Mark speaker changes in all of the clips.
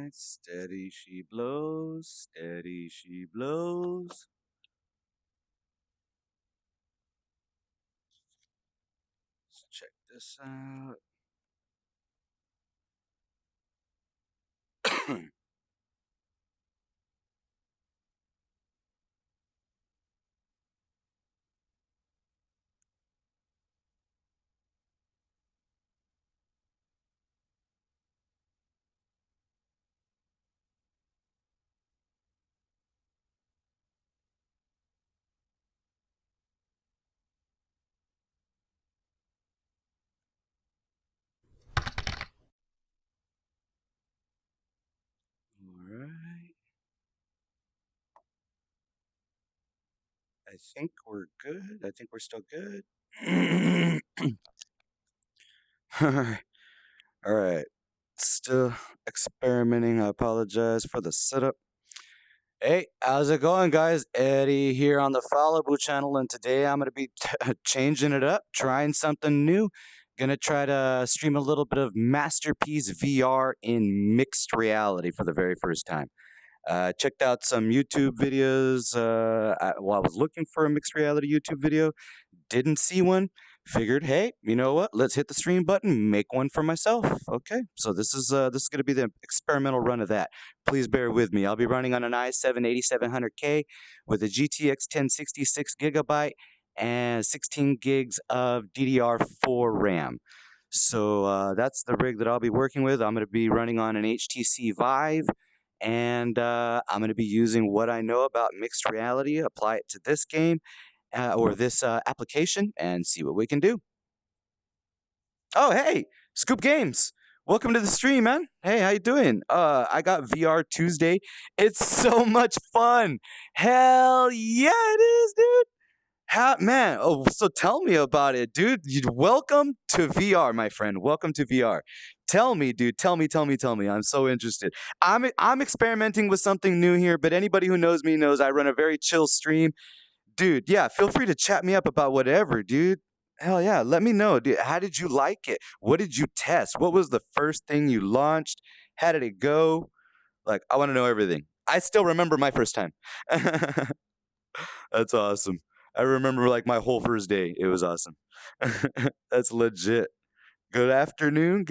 Speaker 1: Alright, steady she blows, steady she blows. Let's check this out. Alright. I think we're good. I think we're still good. Alright. Still experimenting. I apologize for the setup. Hey, how's it going, guys? Eddie here on the Falibu channel, and today I'm going to be changing it up, trying something new. Gonna try to stream a little bit of Masterpiece VR in mixed reality for the very first time. Checked out some YouTube videos while I was looking for a mixed reality YouTube video. Didn't see one. Figured, hey, you know what? Let's hit the stream button, make one for myself. Okay, so this is going to be the experimental run of that. Please bear with me. I'll be running on an i7 8700K with a GTX 1060 6GB and 16 gigs of DDR4 RAM. So that's the rig that I'll be working with. I'm going to be running on an HTC Vive, and I'm going to be using what I know about mixed reality, apply it to this game or this application, and see what we can do. Oh, hey, Scoop Games. Welcome to the stream, man. Hey, how you doing? I got VR Tuesday. It's so much fun. Hell yeah, it is, dude. Man, oh, so tell me about it, dude. Welcome to VR, my friend. Welcome to VR. Tell me, dude. Tell me. I'm so interested. I'm experimenting with something new here, but anybody who knows me knows I run a very chill stream. Dude, yeah, feel free to chat me up about whatever, dude. Hell yeah, let me know, dude. How did you like it? What did you test? What was the first thing you launched? How did it go? Like, I want to know everything. I still remember my first time. That's awesome. I remember like my whole first day. It was awesome. That's legit. Good afternoon,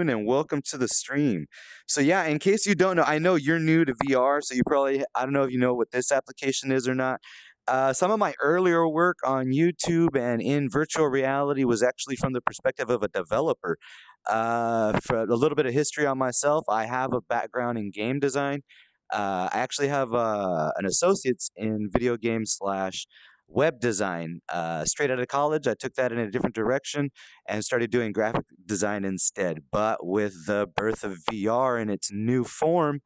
Speaker 1: and welcome to the stream. So yeah, in case you don't know, I know you're new to VR, so you probably, I don't know if you know what this application is or not. Some of my earlier work on YouTube and in virtual reality was actually from the perspective of a developer. For a little bit of history on myself, I have a background in game design. I actually have an associate's in video game slash web design. Straight out of college, I took that in a different direction and started doing graphic design instead. But with the birth of VR in its new form,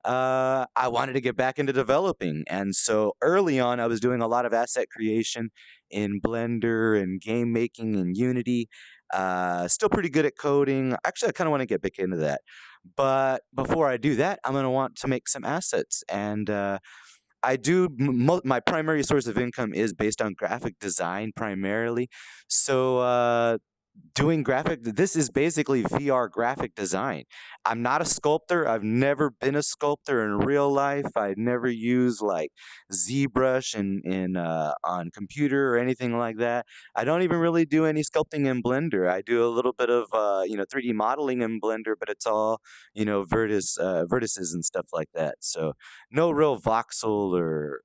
Speaker 1: I wanted to get back into developing. And so early on, I was doing a lot of asset creation in Blender and game making in Unity. Still pretty good at coding. Actually, I kind of want to get back into that. But before I do that, I'm going to want to make some assets. And I do, my primary source of income is based on graphic design primarily. So doing this is basically VR graphic design. I'm not a sculptor. I've never been a sculptor in real life. I never used like ZBrush on computer or anything like that. I don't even really do any sculpting in Blender. I do a little bit of 3D modeling in Blender, but it's all vertices and stuff like that. So no real voxel or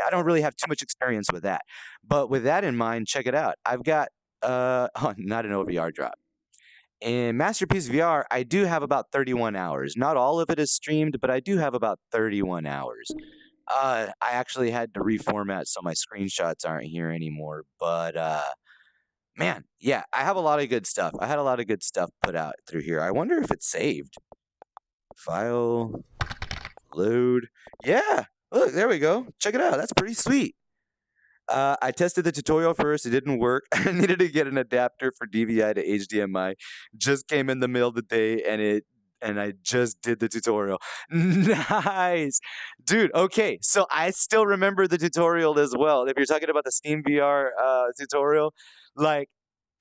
Speaker 1: I don't really have too much experience with that. But with that in mind, check it out. I've got not an OVR drop. In Masterpiece VR, I do have about 31 hours. Not all of it is streamed, but I do have about 31 hours. I actually had to reformat so my screenshots aren't here anymore. But man, yeah, I have a lot of good stuff. I had a lot of good stuff put out through here. I wonder if it's saved. File, load. Yeah, look, there we go. Check it out. That's pretty sweet. I tested the tutorial first. It didn't work. I needed to get an adapter for DVI to HDMI. Just came in the middle of the day, and I just did the tutorial. Nice, dude. Okay, so I still remember the tutorial as well. If you're talking about the Steam VR tutorial, like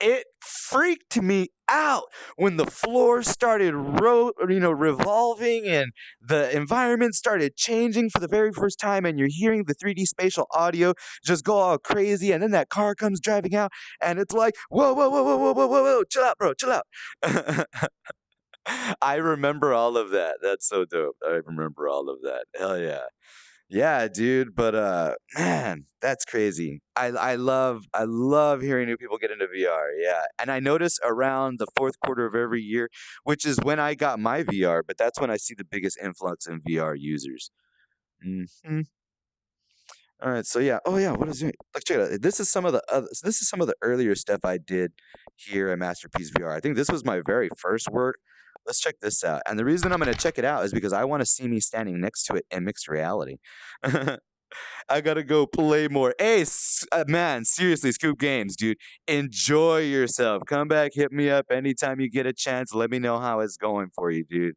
Speaker 1: it freaked me out when the floor started revolving and the environment started changing for the very first time, and you're hearing the 3D spatial audio just go all crazy, and then that car comes driving out, and it's like, whoa, whoa, whoa, whoa, whoa, whoa, whoa, whoa, chill out, bro, chill out. I remember all of that. That's so dope. I remember all of that. Hell yeah. Yeah, dude, but man, that's crazy. I love hearing new people get into VR. Yeah. And I notice around the fourth quarter of every year, which is when I got my VR, but that's when I see the biggest influx in VR users. Mhm. All right, so yeah. Oh yeah, what is it? Like check it out. This is some of the earlier stuff I did here at Masterpiece VR. I think this was my very first work. Let's check this out. And the reason I'm going to check it out is because I want to see me standing next to it in mixed reality. I gotta go play more. Hey, man, seriously, Scoop Games, dude. Enjoy yourself. Come back, hit me up anytime you get a chance. Let me know how it's going for you, dude.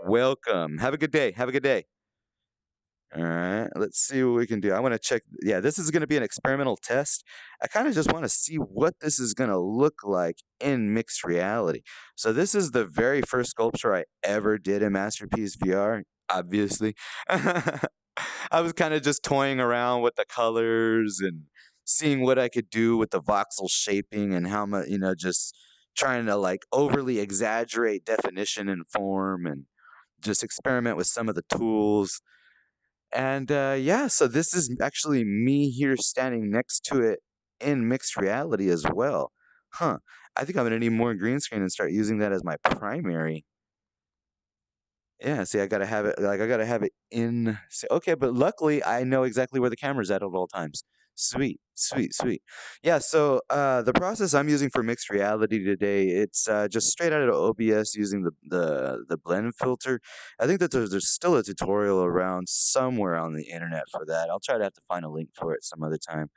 Speaker 1: Welcome. Have a good day. Have a good day. All right, let's see what we can do. I want to check. Yeah, this is going to be an experimental test. I kind of just want to see what this is going to look like in mixed reality. So this is the very first sculpture I ever did in Masterpiece VR, obviously. I was kind of just toying around with the colors and seeing what I could do with the voxel shaping and how much, just trying to like overly exaggerate definition and form and just experiment with some of the tools. And yeah, so this is actually me here standing next to it in mixed reality as well. Huh. I think I'm gonna need more green screen and start using that as my primary. Yeah, see, I gotta have it in. Okay, but luckily I know exactly where the camera's at all times. Sweet, sweet, sweet. Yeah, so the process I'm using for mixed reality today, it's just straight out of OBS using the blend filter. I think that there's still a tutorial around somewhere on the internet for that. I'll try to have to find a link for it some other time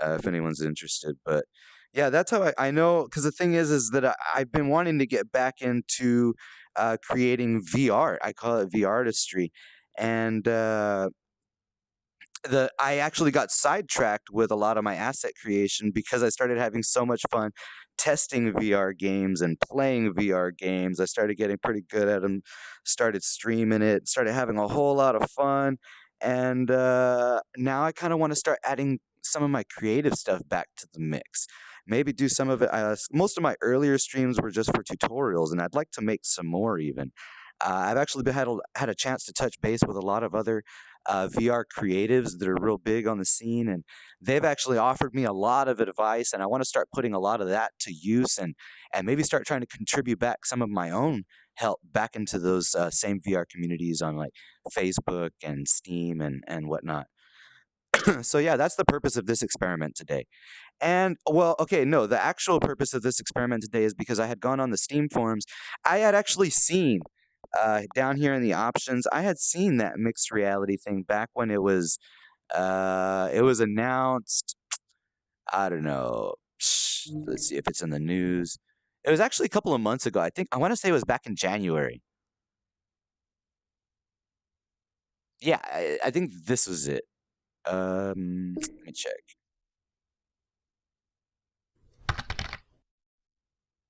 Speaker 1: if anyone's interested. But yeah, that's how I know. Because the thing is that I've been wanting to get back into creating VR. I call it VRtistry, and the I actually got sidetracked with a lot of my asset creation because I started having so much fun testing VR games and playing VR games. I started getting pretty good at them, started streaming it, started having a whole lot of fun, and now I kind of want to start adding some of my creative stuff back to the mix. Maybe do some of it. Most of my earlier streams were just for tutorials, and I'd like to make some more even. I've actually had a chance to touch base with a lot of other VR creatives that are real big on the scene, and they've actually offered me a lot of advice, and I want to start putting a lot of that to use, and maybe start trying to contribute back some of my own help back into those same VR communities on like Facebook and Steam and whatnot. So yeah, that's the purpose of this experiment today. And well, okay, no, the actual purpose of this experiment today is because I had gone on the Steam forums. I had actually seen down here in the options, I had seen that mixed reality thing back when it was announced. I don't know. Let's see if it's in the news. It was actually a couple of months ago. I want to say it was back in January. Yeah, I think this was it. Let me check.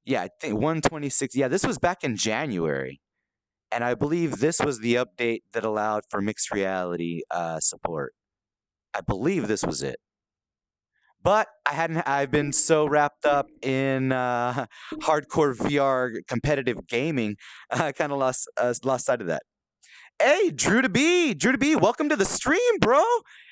Speaker 1: Yeah, I think 126. Yeah, this was back in January. And I believe this was the update that allowed for mixed reality support. I believe this was it. But I've been so wrapped up in hardcore VR competitive gaming, I kind of lost sight of that. Hey, Drew to be, welcome to the stream, bro.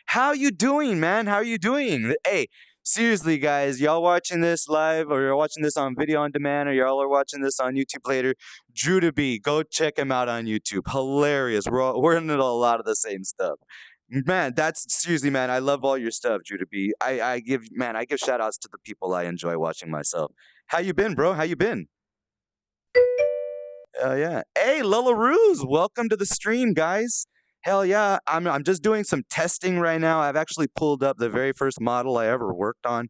Speaker 1: How you doing, man? How are you doing? Hey, seriously, guys, y'all watching this live, or you're watching this on video on demand, or y'all are watching this on YouTube later, Drew to be, go check him out on YouTube. Hilarious. We're into a lot of the same stuff. Man, that's seriously, man. I love all your stuff, Drew to be. I give shout outs to the people I enjoy watching myself. How you been, bro? How you been? Yeah. Hey, Lola Ruse, welcome to the stream, guys. Hell yeah. I'm just doing some testing right now. I've actually pulled up the very first model I ever worked on,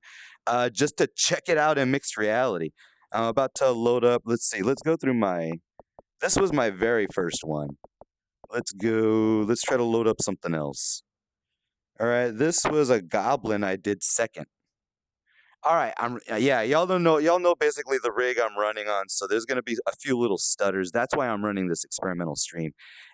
Speaker 1: just to check it out in mixed reality. I'm about to load up. Let's see. Let's go through my. This was my very first one. Let's go. Let's try to load up something else. All right. This was a goblin I did second. All right, yeah, y'all know basically the rig I'm running on, so there's gonna be a few little stutters. That's why I'm running this experimental stream.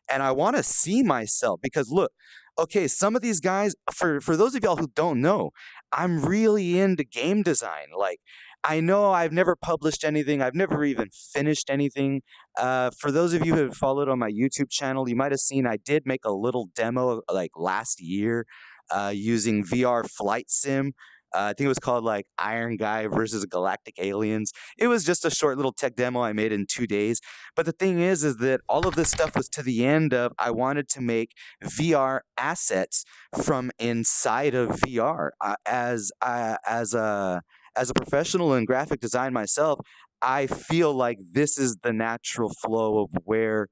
Speaker 1: And I want to see myself because look, okay, some of these guys, for those of y'all who don't know, I'm really into game design. Like, I know I've never published anything, I've never even finished anything. For those of you who have followed on my YouTube channel, you might have seen I did make a little demo like last year using VR flight sim. I think it was called like Iron Guy versus Galactic Aliens. It was just a short little tech demo I made in 2 days. But the thing is that all of this stuff was to the end of I wanted to make VR assets from inside of VR. As a professional in graphic design myself, I feel like this is the natural flow of where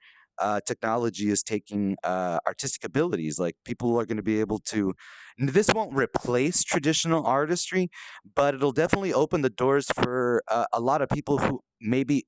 Speaker 1: technology is taking artistic abilities. Like people are going to be able to. This won't replace traditional artistry, but it'll definitely open the doors for a lot of people who maybe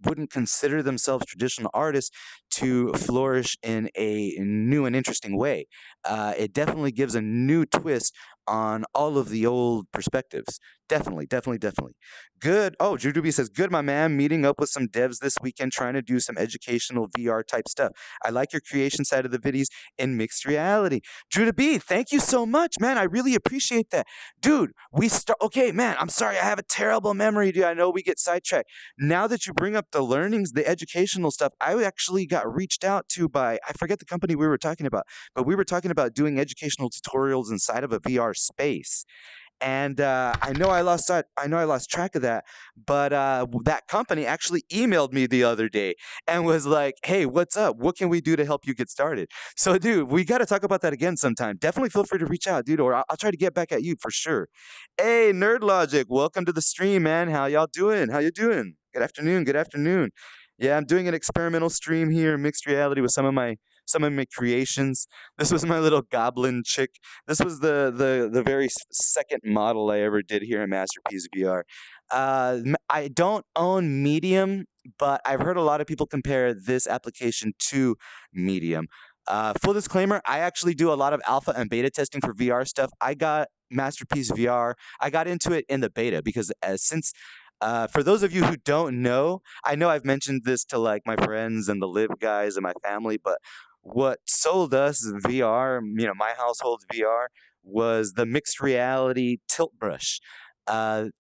Speaker 1: wouldn't consider themselves traditional artists to flourish in a new and interesting way. It definitely gives a new twist on all of the old perspectives. Definitely, definitely, definitely. Good. Oh, Jujubi says, good, my man. Meeting up with some devs this weekend, trying to do some educational VR type stuff. I like your creation side of the videos in mixed reality. Jujubi, thank you so much, man. I really appreciate that. Dude, okay, man, I'm sorry. I have a terrible memory, dude. I know we get sidetracked. Now that you bring up the learnings, the educational stuff, I actually got reached out to by, I forget the company we were talking about, but we were talking about doing educational tutorials inside of a VR space. And I know I lost track of that, but that company actually emailed me the other day and was like, "Hey, what's up? What can we do to help you get started?" So, dude, we got to talk about that again sometime. Definitely feel free to reach out, dude, or I'll try to get back at you for sure. Hey, Nerd Logic, welcome to the stream, man. How y'all doing? How you doing? Good afternoon. Good afternoon. Yeah, I'm doing an experimental stream here, mixed reality with some of my creations. This was my little goblin chick. This was the very second model I ever did here in Masterpiece VR. I don't own Medium, but I've heard a lot of people compare this application to Medium. Full disclaimer, I actually do a lot of alpha and beta testing for VR stuff. I got Masterpiece VR. I got into it in the beta because since for those of you who don't know, I know I've mentioned this to like my friends and the live guys and my family, but what sold us VR, my household's VR, was the mixed reality tilt brush ad.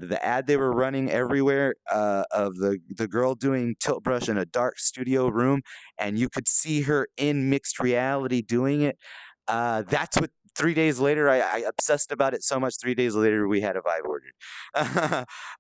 Speaker 1: The ad they were running everywhere of the girl doing tilt brush in a dark studio room, and you could see her in mixed reality doing it. That's what 3 days later, I obsessed about it so much. 3 days later, we had a Vive ordered.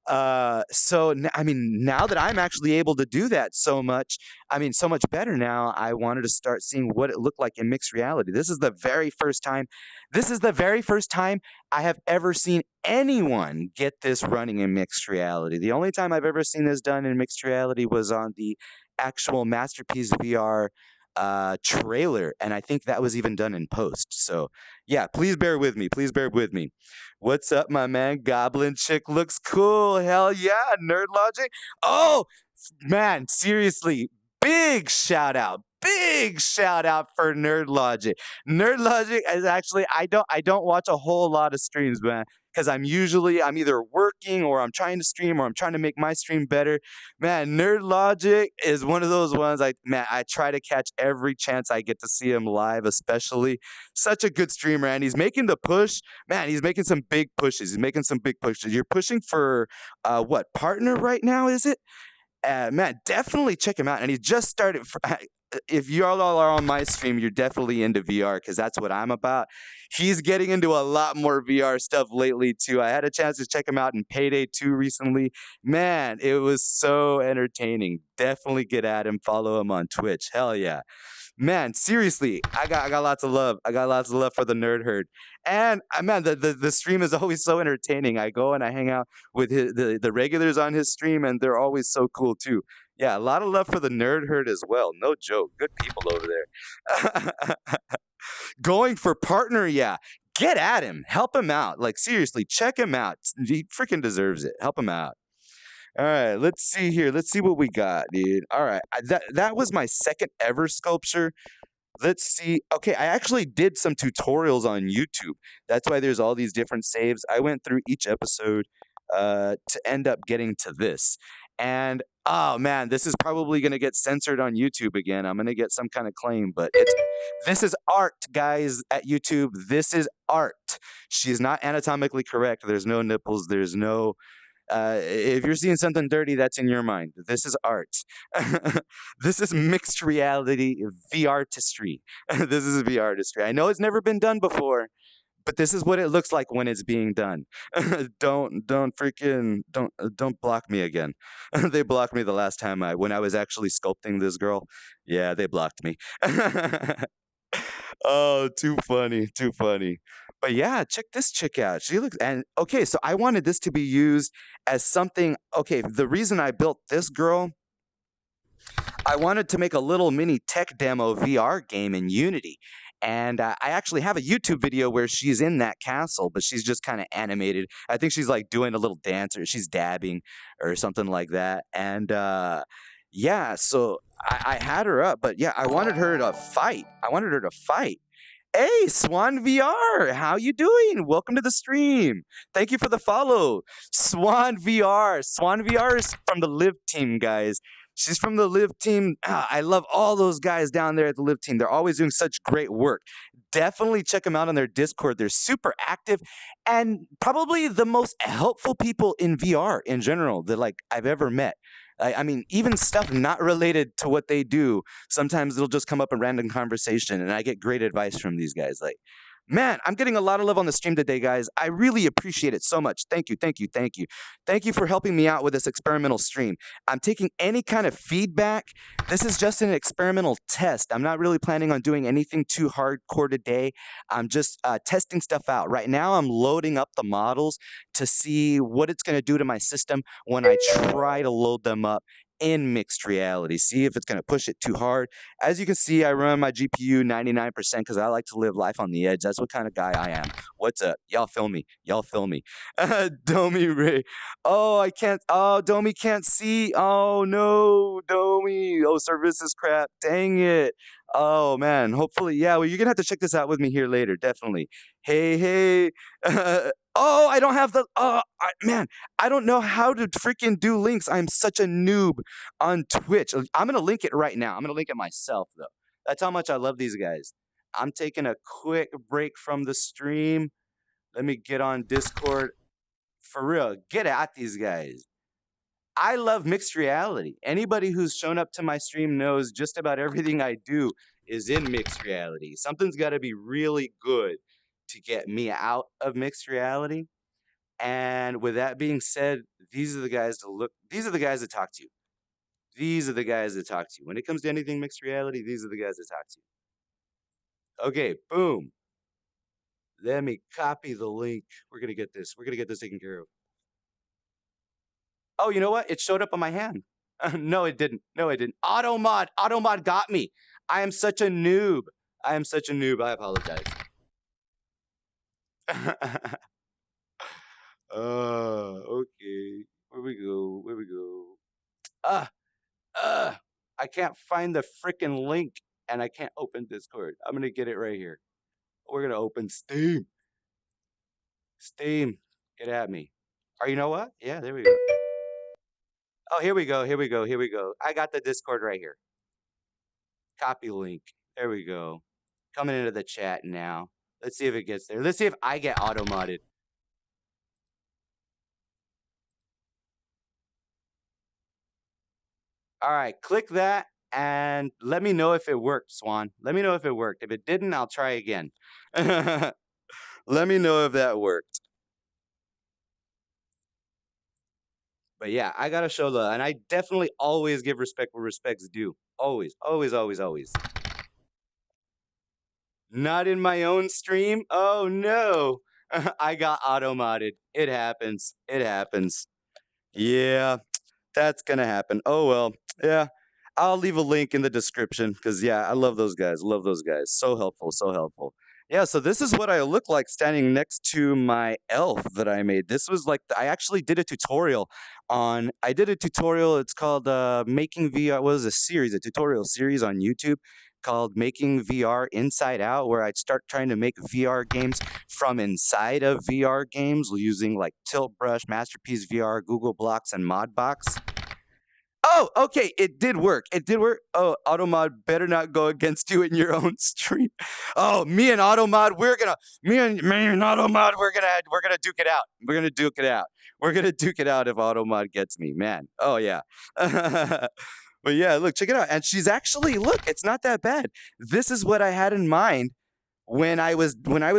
Speaker 1: I mean, now that I'm actually able to do that so much, I mean, so much better now, I wanted to start seeing what it looked like in mixed reality. This is the very first time. This is the very first time I have ever seen anyone get this running in mixed reality. The only time I've ever seen this done in mixed reality was on the actual Masterpiece VR trailer, and I think that was even done in post. So yeah, please bear with me. Please bear with me. What's up, my man? Goblin chick looks cool. Hell yeah, Nerd Logic. Oh man, seriously, big shout out. Big shout out for Nerd Logic. Nerd Logic is actually I don't watch a whole lot of streams, man, because I'm either working or I'm trying to stream or I'm trying to make my stream better. Man, Nerd Logic is one of those ones I try to catch every chance I get to see him live, especially. Such a good streamer, and he's making the push. Man, he's making some big pushes. He's making some big pushes. You're pushing for what partner right now, is it? Man, definitely check him out. And he just started. If you all are on my stream, you're definitely into VR because that's what I'm about. He's getting into a lot more VR stuff lately too. I had a chance to check him out in Payday 2 recently. Man, it was so entertaining. Definitely get at him. Follow him on Twitch. Hell yeah. Man, seriously, I got lots of love. I got lots of love for the nerd herd. And man, the stream is always so entertaining. I go and I hang out with the regulars on his stream, and they're always so cool too. Yeah, a lot of love for the nerd herd as well. No joke. Good people over there. Going for partner, yeah. Get at him. Help him out. Like seriously, check him out. He freaking deserves it. Help him out. All right, let's see here. Let's see what we got, dude. All right, that was my second ever sculpture. Let's see. Okay, I actually did some tutorials on YouTube. That's why there's all these different saves. I went through each episode to end up getting to this. And oh man, this is probably going to get censored on YouTube again. I'm going to get some kind of claim, but this is art, guys, at YouTube. This is art. She's not anatomically correct. There's no nipples. There's no if you're seeing something dirty, that's in your mind. This is art. This is mixed reality VRtistry. This is VRtistry. I know it's never been done before, but this is what it looks like when it's being done. Don't block me again. They blocked me the last time when I was actually sculpting this girl. Yeah, they blocked me. Oh, too funny, too funny. But yeah, check this chick out. She looks and okay, so I wanted this to be used as something. Okay, the reason I built this girl, I wanted to make a little mini tech demo VR game in Unity. And I actually have a YouTube video where she's in that castle, but she's just kind of animated. I think she's like doing a little dance or she's dabbing or something like that. And yeah, so I had her up, but yeah, I wanted her to fight. I wanted her to fight. Hey, Swan VR, how you doing? Welcome to the stream. Thank you for the follow. Swan VR. Swan VR is from the Live team, guys. She's from the Live team. Ah, I love all those guys down there at the Live team. They're always doing such great work. Definitely check them out on their Discord. They're super active and probably the most helpful people in VR in general that like I've ever met. I mean, even stuff not related to what they do, sometimes it'll just come up in random conversation, and I get great advice from these guys. Like, man, I'm getting a lot of love on the stream today, guys. I really appreciate it so much. Thank you, thank you, thank you. Thank you for helping me out with this experimental stream. I'm taking any kind of feedback. This is just an experimental test. I'm not really planning on doing anything too hardcore today. I'm just testing stuff out. Right now, I'm loading up the models to see what it's going to do to my system when I try to load them up in mixed reality. See if it's going to push it too hard. As you can see, I run my GPU 99% because I like to live life on the edge. That's what kind of guy I am. What's up? Y'all feel me. Y'all feel me. Domi Ray. Oh, I can't. Oh, Domi can't see. Oh, no, Domi. Oh, service is crap. Dang it. Oh, man. Hopefully, yeah. Well, you're going to have to check this out with me here later. Definitely. Hey, hey. Oh, I don't have the. Man, I don't know how to freaking do links. I'm such a noob on Twitch. I'm going to link it right now. I'm going to link it myself, though. That's how much I love these guys. I'm taking a quick break from the stream. Let me get on Discord. For real, get at these guys. I love mixed reality. Anybody who's shown up to my stream knows just about everything I do is in mixed reality. Something's got to be really good to get me out of mixed reality. And with that being said, these are the guys to look. These are the guys that talk to you. These are the guys that talk to you. When it comes to anything mixed reality, these are the guys that talk to you. Okay, boom. Let me copy the link. We're gonna get this. We're gonna get this taken care of. Oh, you know what? It showed up on my hand. No, it didn't. No, it didn't. Automod got me. I am such a noob. I am such a noob. I apologize. Okay. Where we go? Where we go? I can't find the freaking link and I can't open Discord. I'm gonna get it right here. We're gonna open Steam. Steam, get at me. Or you know what? Yeah, there we go. Oh, here we go. Here we go. Here we go. I got the Discord right here. Copy link. There we go. Coming into the chat now. Let's see if it gets there. Let's see if I get auto-modded. All right, click that and let me know if it worked, Swan. Let me know if it worked. If it didn't, I'll try again. Let me know if that worked. But yeah, I gotta show love, and I definitely always give respect where respect's due. Always, always, always, always. Not in my own stream? Oh no. I got auto-modded. It happens. It happens. Yeah, that's gonna happen. Oh well. Yeah. I'll leave a link in the description because yeah, I love those guys. Love those guys. So helpful, so helpful. Yeah, so this is what I look like standing next to my elf that I made. This was like I actually did a tutorial on it's called Making VR. What was a series, a tutorial series on YouTube. called Making VR Inside Out, where I'd start trying to make VR games from inside of VR games using like Tilt Brush, Masterpiece VR, Google Blocks, and Modbox. Oh, okay, it did work. It did work. Oh, Automod better not go against you in your own stream. Oh, me and Automod, me and Automod, we're gonna duke it out. We're gonna duke it out. We're gonna duke it out if Automod gets me, man. Oh yeah. But yeah, look, check it out. And she's actually, look, it's not that bad. This is what I had in mind when I was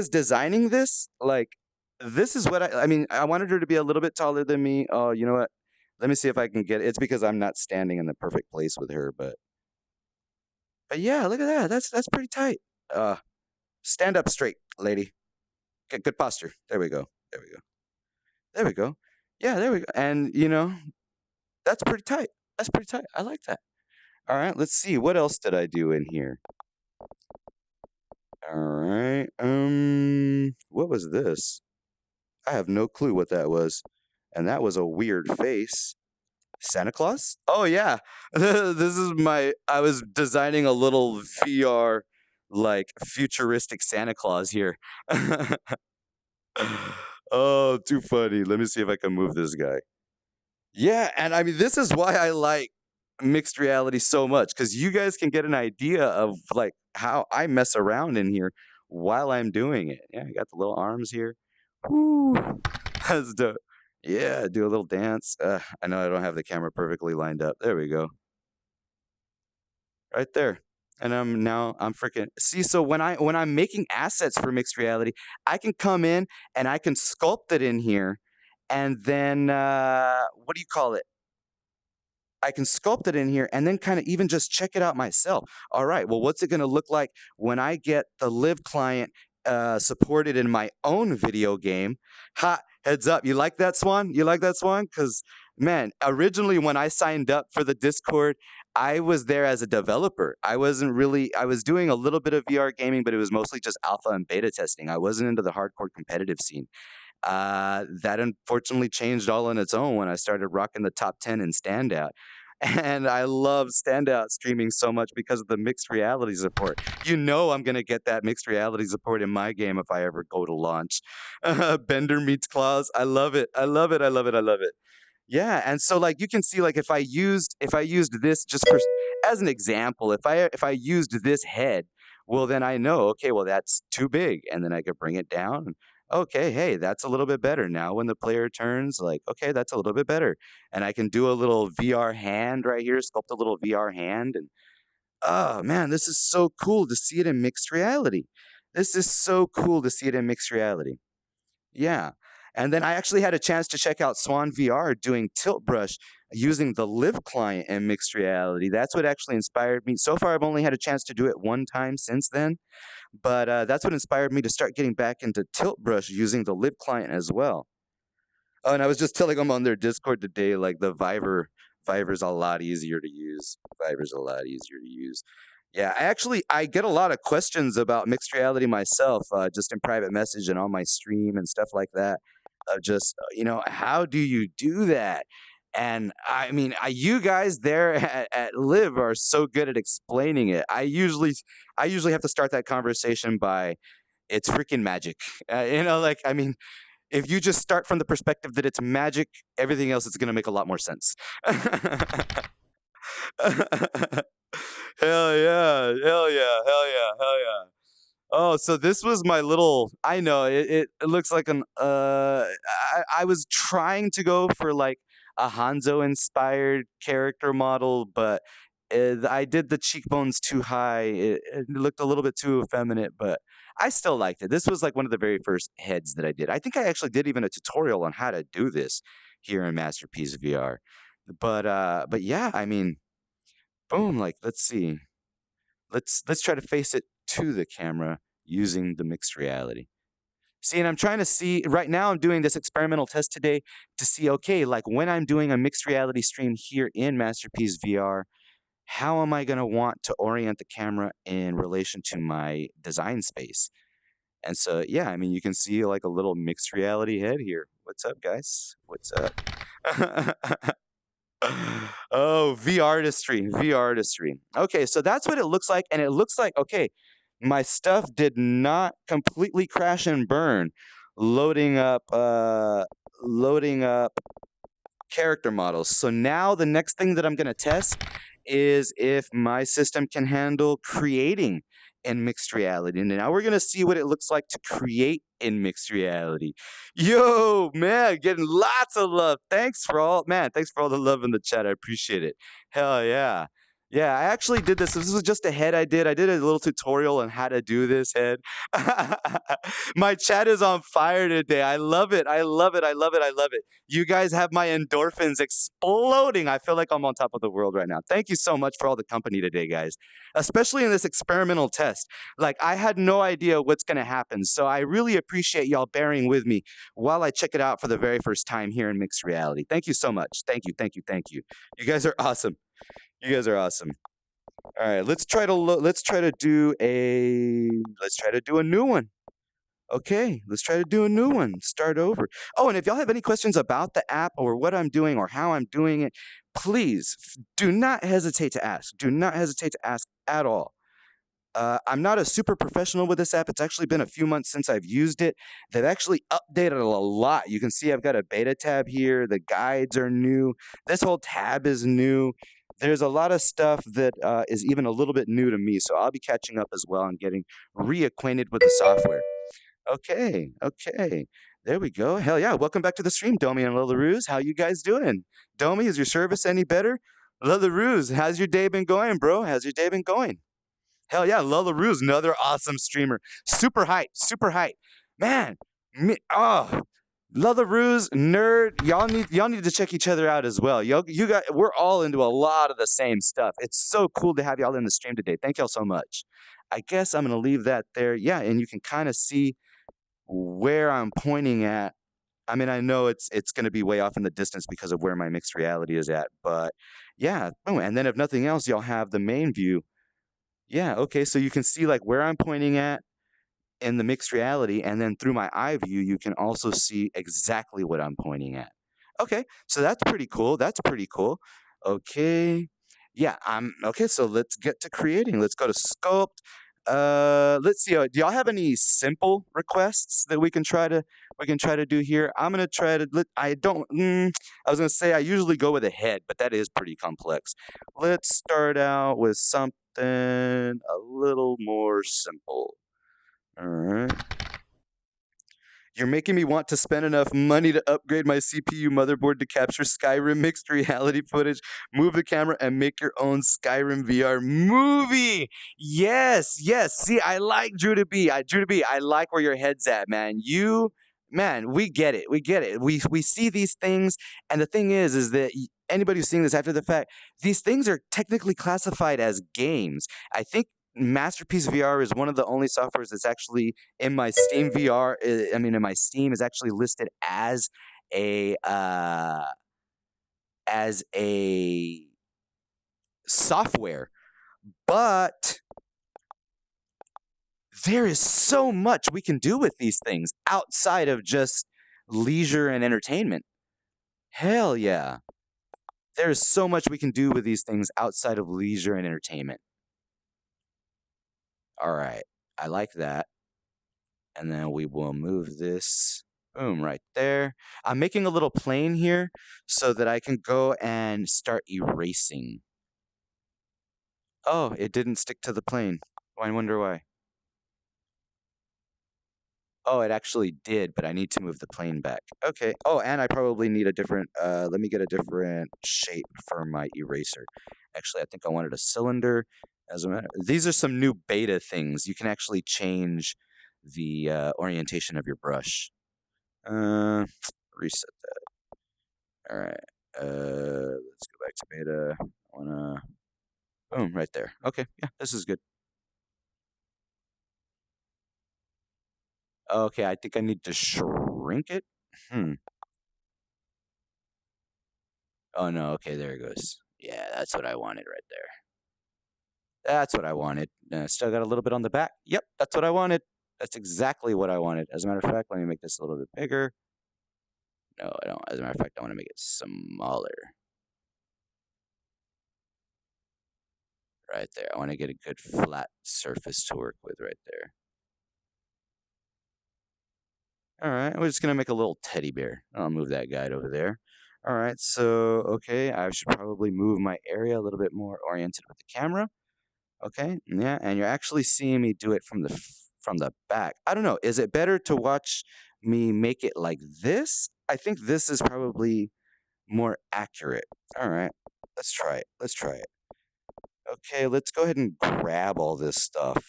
Speaker 1: designing this. Like, this is what I mean, I wanted her to be a little bit taller than me. Oh, you know what? Let me see if I can get it. It's because I'm not standing in the perfect place with her, but yeah, look at that. That's pretty tight. Uh, stand up straight, lady. Get good posture. There we go. There we go. There we go. Yeah, there we go. And that's pretty tight. That's pretty tight. I like that. All right, let's see. What else did I do in here? All right. What was this? I have no clue what that was. And that was a weird face. Santa Claus? Oh yeah. I was designing a little VR like futuristic Santa Claus here. Oh, too funny. Let me see if I can move this guy. Yeah, and I mean this is why I like mixed reality so much, because you guys can get an idea of like how I mess around in here while I'm doing it. Yeah, I got the little arms here. Woo. That's dope. Yeah, do a little dance. I know I don't have the camera perfectly lined up. There we go. Right there. And I'm freaking see, so when I'm making assets for mixed reality, I can come in and I can sculpt it in here, and then what do you call it? I can sculpt it in here and then kind of even just check it out myself. All right, well, what's it going to look like when I get the Live client supported in my own video game? Ha, heads up. You like that, Swan? You like that, Swan? Because, man, originally when I signed up for the Discord, I was there as a developer. I was doing a little bit of VR gaming, but it was mostly just alpha and beta testing. I wasn't into the hardcore competitive scene. That unfortunately changed all on its own when I started rocking the top 10 in Standout. And I love Standout streaming so much because of the mixed reality support. I'm going to get that mixed reality support in my game if I ever go to launch. Bender meets Claus. I love it. I love it. I love it. I love it. Yeah, and so like you can see, like if I used this just for as an example, if I used this head, well then I know, okay, well that's too big, and then I could bring it down. Okay, hey, that's a little bit better. Now when the player turns, like, okay, that's a little bit better. And I can do a little VR hand right here, sculpt a little VR hand, and oh man, this is so cool to see it in mixed reality. This is so cool to see it in mixed reality. Yeah. And then I actually had a chance to check out Swan VR doing Tilt Brush using the Live client in mixed reality. That's what actually inspired me. So far, I've only had a chance to do it one time since then, but that's what inspired me to start getting back into Tilt Brush using the Live client as well. Oh, and I was just telling them on their Discord today, like the Viver's a lot easier to use. Viver's a lot easier to use. Yeah, I get a lot of questions about mixed reality myself, just in private message and on my stream and stuff like that. Of just, how do you do that? And I mean, you guys there at Live are so good at explaining it. I usually have to start that conversation by, it's freaking magic. Like I mean, if you just start from the perspective that it's magic, everything else is going to make a lot more sense. Hell yeah. Hell yeah. Hell yeah. Hell yeah. Oh, so this was my little, I know it looks like I was trying to go for like a Hanzo inspired character model, but I did the cheekbones too high. It looked a little bit too effeminate, but I still liked it. This was like one of the very first heads that I did. I think I actually did even a tutorial on how to do this here in Masterpiece VR. But yeah, I mean, boom, like let's see. Let's try to face it to the camera using the mixed reality. See, and I'm trying to see right now I'm doing this experimental test today to see, okay, like when I'm doing a mixed reality stream here in Masterpiece VR, how am I going to want to orient the camera in relation to my design space? And so, yeah, I mean, you can see like a little mixed reality head here. What's up, guys? What's up? Oh, VRtistry, VRtistry. Okay, so that's what it looks like, and it looks like, okay, my stuff did not completely crash and burn loading up character models. So now the next thing that I'm going to test is if my system can handle creating in mixed reality. And now we're going to see what it looks like to create in mixed reality. Yo, man, getting lots of love. Thanks for all the love in the chat. I appreciate it. Hell yeah. Yeah, I actually did this. This was just a head I did. I did a little tutorial on how to do this head. My chat is on fire today. I love it. I love it. I love it. I love it. You guys have my endorphins exploding. I feel like I'm on top of the world right now. Thank you so much for all the company today, guys, especially in this experimental test. Like, I had no idea what's going to happen. So I really appreciate y'all bearing with me while I check it out for the very first time here in mixed reality. Thank you so much. Thank you. Thank you. Thank you. You guys are awesome. You guys are awesome. All right, let's try to do a new one. Okay, let's try to do a new one. Start over. Oh, and if y'all have any questions about the app or what I'm doing or how I'm doing it, please do not hesitate to ask. Do not hesitate to ask at all. I'm not a super professional with this app. It's actually been a few months since I've used it. They've actually updated a lot. You can see I've got a beta tab here. The guides are new. This whole tab is new. There's a lot of stuff that is even a little bit new to me, so I'll be catching up as well and getting reacquainted with the software. Okay, okay. There we go. Hell yeah. Welcome back to the stream, Domi and Lilaruz. How you guys doing? Domi, is your service any better? Lilaruz, how's your day been going, bro? How's your day been going? Hell yeah, Lilaruz, another awesome streamer. Super hype, super hype. Man, Lilaruz, nerd, y'all need to check each other out as well. We're all into a lot of the same stuff. It's so cool to have y'all in the stream today. Thank y'all so much. I guess I'm gonna leave that there. Yeah, and you can kind of see where I'm pointing at. I mean, I know it's going to be way off in the distance because of where my mixed reality is at, but yeah. Oh, and then if nothing else, you'll have the main view. Yeah, okay, so you can see like where I'm pointing at in the mixed reality, and then through my eye view, you can also see exactly what I'm pointing at. Okay, so that's pretty cool. That's pretty cool. Okay. Yeah, okay, so let's get to creating. Let's go to sculpt. Let's see. Do y'all have any simple requests that we can try to do here? I'm gonna try to. I don't. I was gonna say I usually go with a head, but that is pretty complex. Let's start out with something a little more simple. All right. You're making me want to spend enough money to upgrade my CPU motherboard to capture Skyrim mixed reality footage, move the camera, and make your own Skyrim VR movie. Yes, yes. See, I like Drew to be. Drew to be. I like where your head's at, man. Man, we get it. We get it. We see these things, and the thing is that anybody who's seeing this after the fact, these things are technically classified as games. I think Masterpiece VR is one of the only softwares that's actually in my Steam VR. I mean, in my Steam is actually listed as a software, but there is so much we can do with these things outside of just leisure and entertainment. Hell yeah. There's so much we can do with these things outside of leisure and entertainment. All right, I like that. And then we will move this, boom, right there. I'm making a little plane here so that I can go and start erasing. Oh, it didn't stick to the plane. I wonder why. Oh, it actually did, but I need to move the plane back. Okay. Oh, and I probably need a different, let me get a different shape for my eraser. Actually, I think I wanted a cylinder. As a matter, these are some new beta things. You can actually change the orientation of your brush. Reset that. All right. Let's go back to beta. I wanna, boom, right there. Okay, yeah, this is good. Okay, I think I need to shrink it. Oh no, okay, there it goes. Yeah, that's what I wanted right there. That's what I wanted. Still got a little bit on the back. Yep, that's what I wanted. That's exactly what I wanted. As a matter of fact, let me make this a little bit bigger. No, I don't. As a matter of fact, I want to make it smaller. right there. I want to get a good flat surface to work with right there. All right, we're just gonna make a little teddy bear. I'll move that guy over there. All right, so okay, I should probably move my area a little bit more oriented with the camera. Okay, yeah, and you're actually seeing me do it from from the back. I don't know. Is it better to watch me make it like this? I think this is probably more accurate. All right, let's try it. Let's try it. Okay, let's go ahead and grab all this stuff.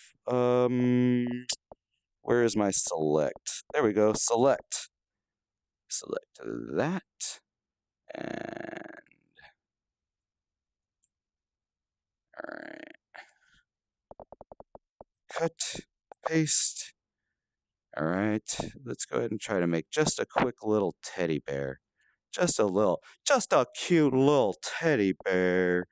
Speaker 1: Where is my select? There we go. Select. Select that. And all right. Cut, paste. All right. Let's go ahead and try to make just a quick little teddy bear. Just a cute little teddy bear.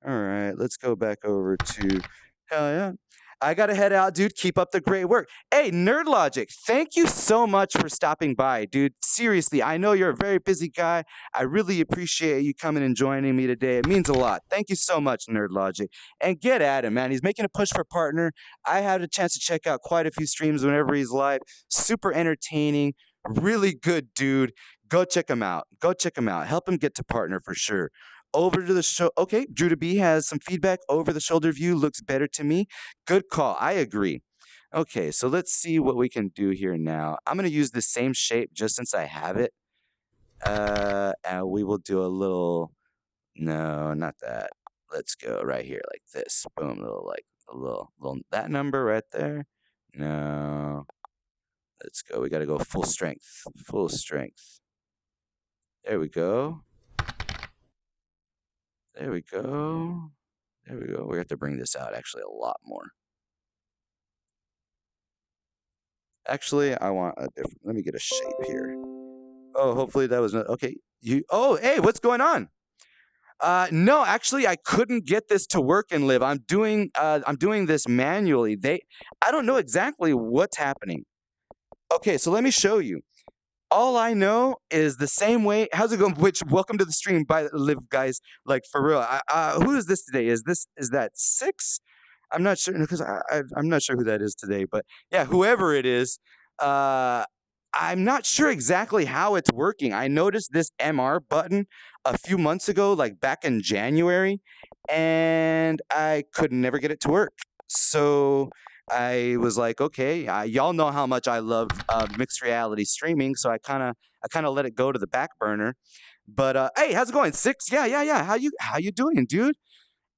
Speaker 1: All right, let's go back over to, hell yeah. I gotta head out, dude. Keep up the great work. Hey, Nerd Logic, thank you so much for stopping by, dude. Seriously, I know you're a very busy guy. I really appreciate you coming and joining me today. It means a lot. Thank you so much, Nerd Logic. And get at him, man. He's making a push for partner. I had a chance to check out quite a few streams whenever he's live. Super entertaining. Really good dude. Go check him out. Go check him out. Help him get to partner for sure. Over to the show. Okay, Drew to B has some feedback. Over the shoulder view looks better to me. Good call. I agree. Okay, so let's see what we can do here now. I'm going to use the same shape just since I have it. And we will do a little, no, not that. Let's go right here like this. Boom, a little, that number right there. No. Let's go. We got to go full strength. Full strength. There we go. There we go. There we go. We have to bring this out actually a lot more. Actually, I want a different, let me get a shape here. Oh, hopefully that was not, okay. Oh, hey, what's going on? No, actually, I couldn't get this to work in Live. I'm doing this manually. I don't know exactly what's happening. Okay, so let me show you. All I know is the same way. How's it going? Which welcome to the stream by Live, guys. Like for real. Who is this today? Is that 6? I'm not sure because I'm not sure who that is today. But yeah, whoever it is, I'm not sure exactly how it's working. I noticed this MR button a few months ago, like back in January, and I could never get it to work. So I was like, okay, y'all know how much I love mixed reality streaming, so I kind of let it go to the back burner. But hey, how's it going? 6? Yeah. How you doing, dude?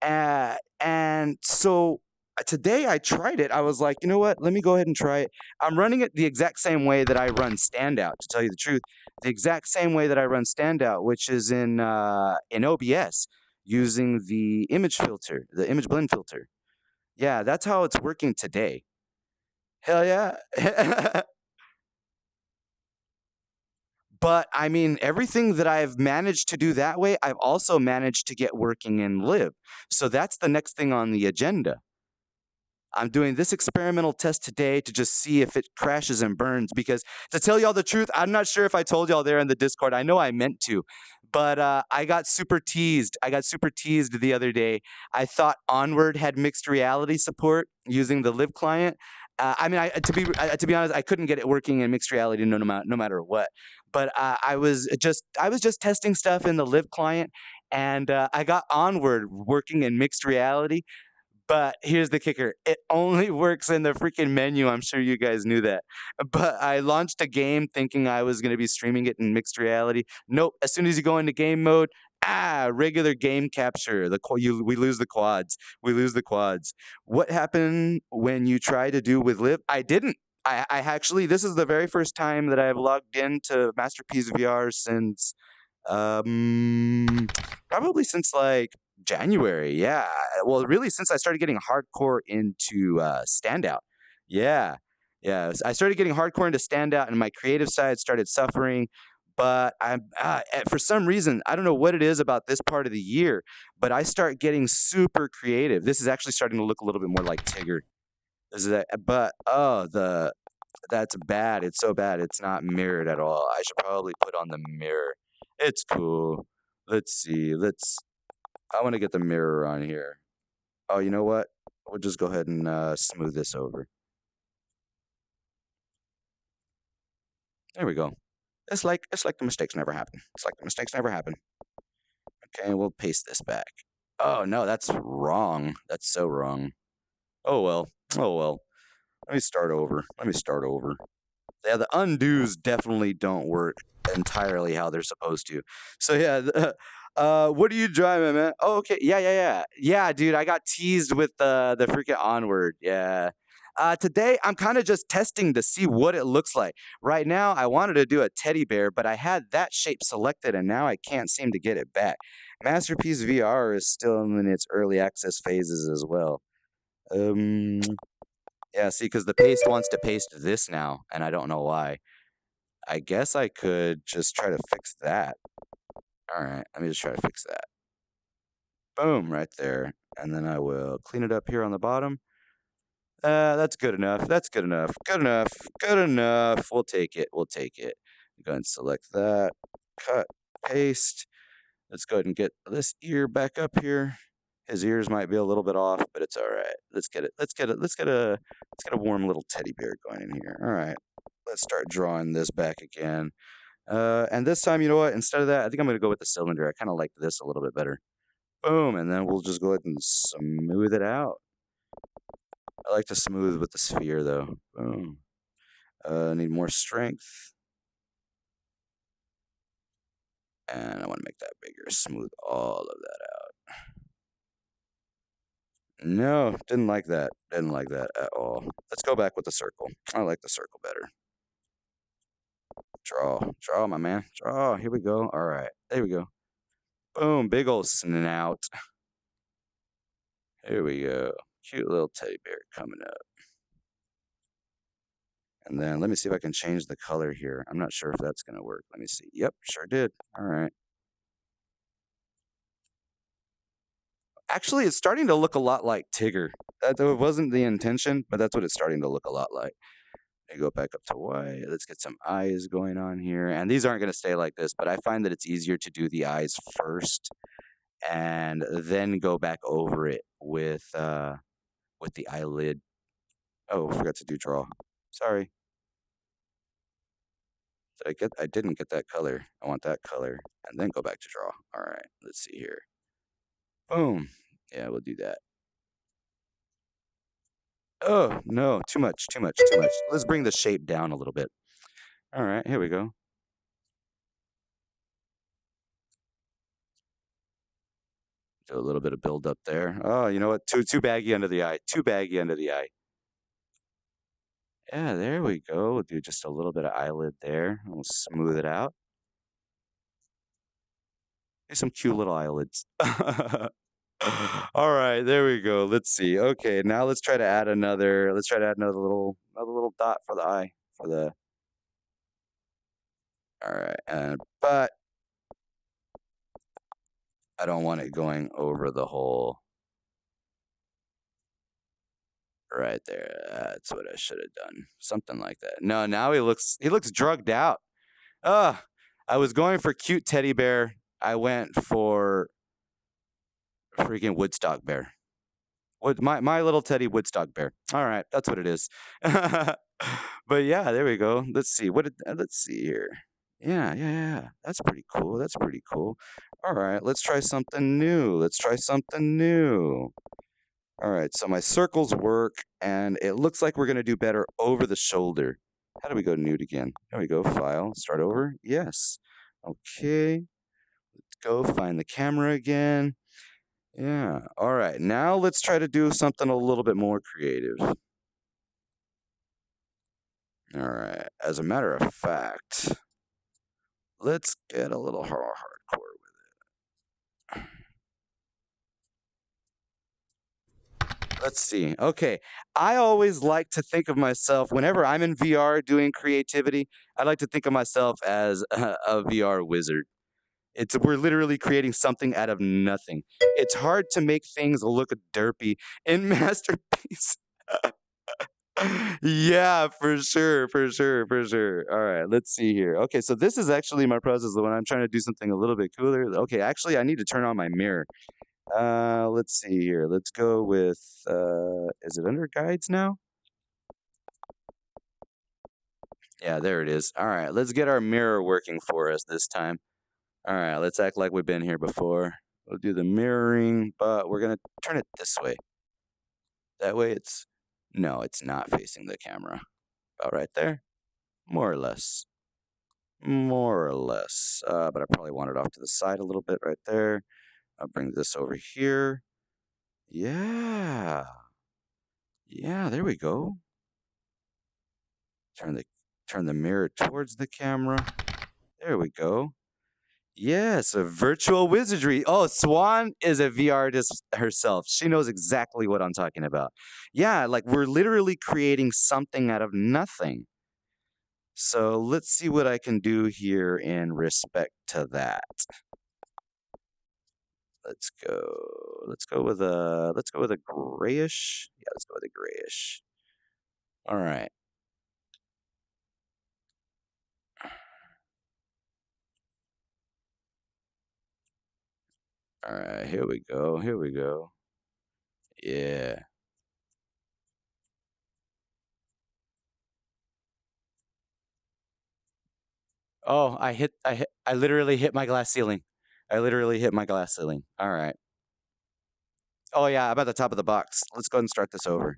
Speaker 1: And so today I tried it. I was like, you know what? Let me go ahead and try it. I'm running it the exact same way that I run Standout, to tell you the truth. The exact same way that I run Standout, which is in OBS using the image filter, the image blend filter. Yeah, that's how it's working today. Hell yeah. But I mean, everything that I've managed to do that way, I've also managed to get working in Live. So that's the next thing on the agenda. I'm doing this experimental test today to just see if it crashes and burns, because to tell y'all the truth, I'm not sure if I told y'all there in the Discord. I know I meant to, but I got super teased. I got super teased the other day. I thought Onward had mixed reality support using the Live client. I mean, to be honest, I couldn't get it working in mixed reality no matter what. But I was just testing stuff in the Live client, and I got Onward working in mixed reality. But here's the kicker. It only works in the freaking menu. I'm sure you guys knew that. But I launched a game thinking I was going to be streaming it in mixed reality. Nope. As soon as you go into game mode, regular game capture. We lose the quads. We lose the quads. What happened when you try to do with Live? I didn't. I actually, this is the very first time that I've logged into MasterpieceVR since probably since like January. Yeah. Well, really since I started getting hardcore into Standout. Yeah. Yeah. I started getting hardcore into Standout and my creative side started suffering. But I'm for some reason, I don't know what it is about this part of the year, but I start getting super creative. This is actually starting to look a little bit more like Tigger. This is that, but that's bad. It's so bad. It's not mirrored at all. I should probably put on the mirror. It's cool. Let's see. I want to get the mirror on here. Oh, you know what? We'll just go ahead and smooth this over. There we go. It's like the mistakes never happen. It's like the mistakes never happen. Okay, we'll paste this back. Oh no, that's wrong. That's so wrong. Oh well. Oh well. Let me start over. Let me start over. Yeah, the undos definitely don't work entirely how they're supposed to. So yeah, what are you driving, man? Oh, okay. Yeah, dude. I got teased with the freaking onward. Yeah. Today I'm kind of just testing to see what it looks like. Right now, I wanted to do a teddy bear, but I had that shape selected, and now I can't seem to get it back. Masterpiece VR is still in its early access phases as well. Um, yeah, see, because the paste wants to paste this now, and I don't know why. I guess I could just try to fix that. All right, let me just try to fix that. Boom, right there. And then I will clean it up here on the bottom. That's good enough. That's good enough. Good enough. Good enough. We'll take it. We'll take it. Go ahead and select that. Cut. Paste. Let's go ahead and get this ear back up here. His ears might be a little bit off, but it's all right. Let's get it. Let's get a warm little teddy bear going in here. All right. Let's start drawing this back again. And this time, you know what? Instead of that, I think I'm going to go with the cylinder. I kind of like this a little bit better. Boom. And then we'll just go ahead and smooth it out. I like to smooth with the sphere, though. Boom. Need more strength. And I want to make that bigger. Smooth all of that out. No, didn't like that. Didn't like that at all. Let's go back with the circle. I like the circle better. Draw. Draw, my man. Draw. Here we go. All right. There we go. Boom. Big old snout. Here we go. Cute little teddy bear coming up. And then let me see if I can change the color here. I'm not sure if that's going to work. Let me see. Yep, sure did. All right. Actually, it's starting to look a lot like Tigger. That wasn't the intention, but that's what it's starting to look a lot like. I go back up to white. Let's get some eyes going on here. And these aren't going to stay like this, but I find that it's easier to do the eyes first and then go back over it with the eyelid. Oh, I forgot to do draw. Sorry. I didn't get that color. I want that color and then go back to draw. All right, let's see here. Boom. Yeah, we'll do that. Oh, no, too much, too much, too much. Let's bring the shape down a little bit. All right, here we go. Do a little bit of build up there. Oh, you know what? Too baggy under the eye. Too baggy under the eye. Yeah, there we go. We'll do just a little bit of eyelid there. We'll smooth it out. There's some cute little eyelids. All right, there we go. Let's see. Okay, now let's try to add another. Let's try to add another little dot for the eye for the. All right, but I don't want it going over the whole. Right there. That's what I should have done. Something like that. No, now he looks drugged out. I was going for cute teddy bear. I went for freaking Woodstock bear. What my little teddy Woodstock bear. All right, that's what it is. But yeah, there we go. Let's see. Let's see here. Yeah. That's pretty cool. That's pretty cool. All right, let's try something new. Let's try something new. All right, so my circles work, and it looks like we're going to do better over the shoulder. How do we go nude again? There we go. File. Start over. Yes. Okay. Let's go find the camera again. Yeah. All right. Now let's try to do something a little bit more creative. All right. As a matter of fact, let's get a little hardcore with it. Let's see. Okay. I always like to think of myself, whenever I'm in VR doing creativity, I like to think of myself as a VR wizard. We're literally creating something out of nothing. It's hard to make things look derpy in Masterpiece. Yeah, for sure, for sure, for sure. All right, let's see here. Okay, so this is actually my process when I'm trying to do something a little bit cooler. Okay, actually, I need to turn on my mirror. Let's see here. Let's go with, is it under guides now? Yeah, there it is. All right, let's get our mirror working for us this time. All right, let's act like we've been here before. We'll do the mirroring, but we're gonna turn it this way. That way it's, no, it's not facing the camera. About right there, more or less. More or less. But I probably want it off to the side a little bit right there. I'll bring this over here. Yeah. Yeah, there we go. Turn the mirror towards the camera. There we go. Yes, a virtual wizardry. Oh, Swan is a VR artist herself. She knows exactly what I'm talking about. Yeah, like we're literally creating something out of nothing. So let's see what I can do here in respect to that. Let's go. Let's go with a grayish. Yeah, let's go with a grayish. All right. All right, here we go. Here we go. Yeah. Oh, I literally hit my glass ceiling. I literally hit my glass ceiling. All right. Oh yeah, I'm at the top of the box. Let's go ahead and start this over.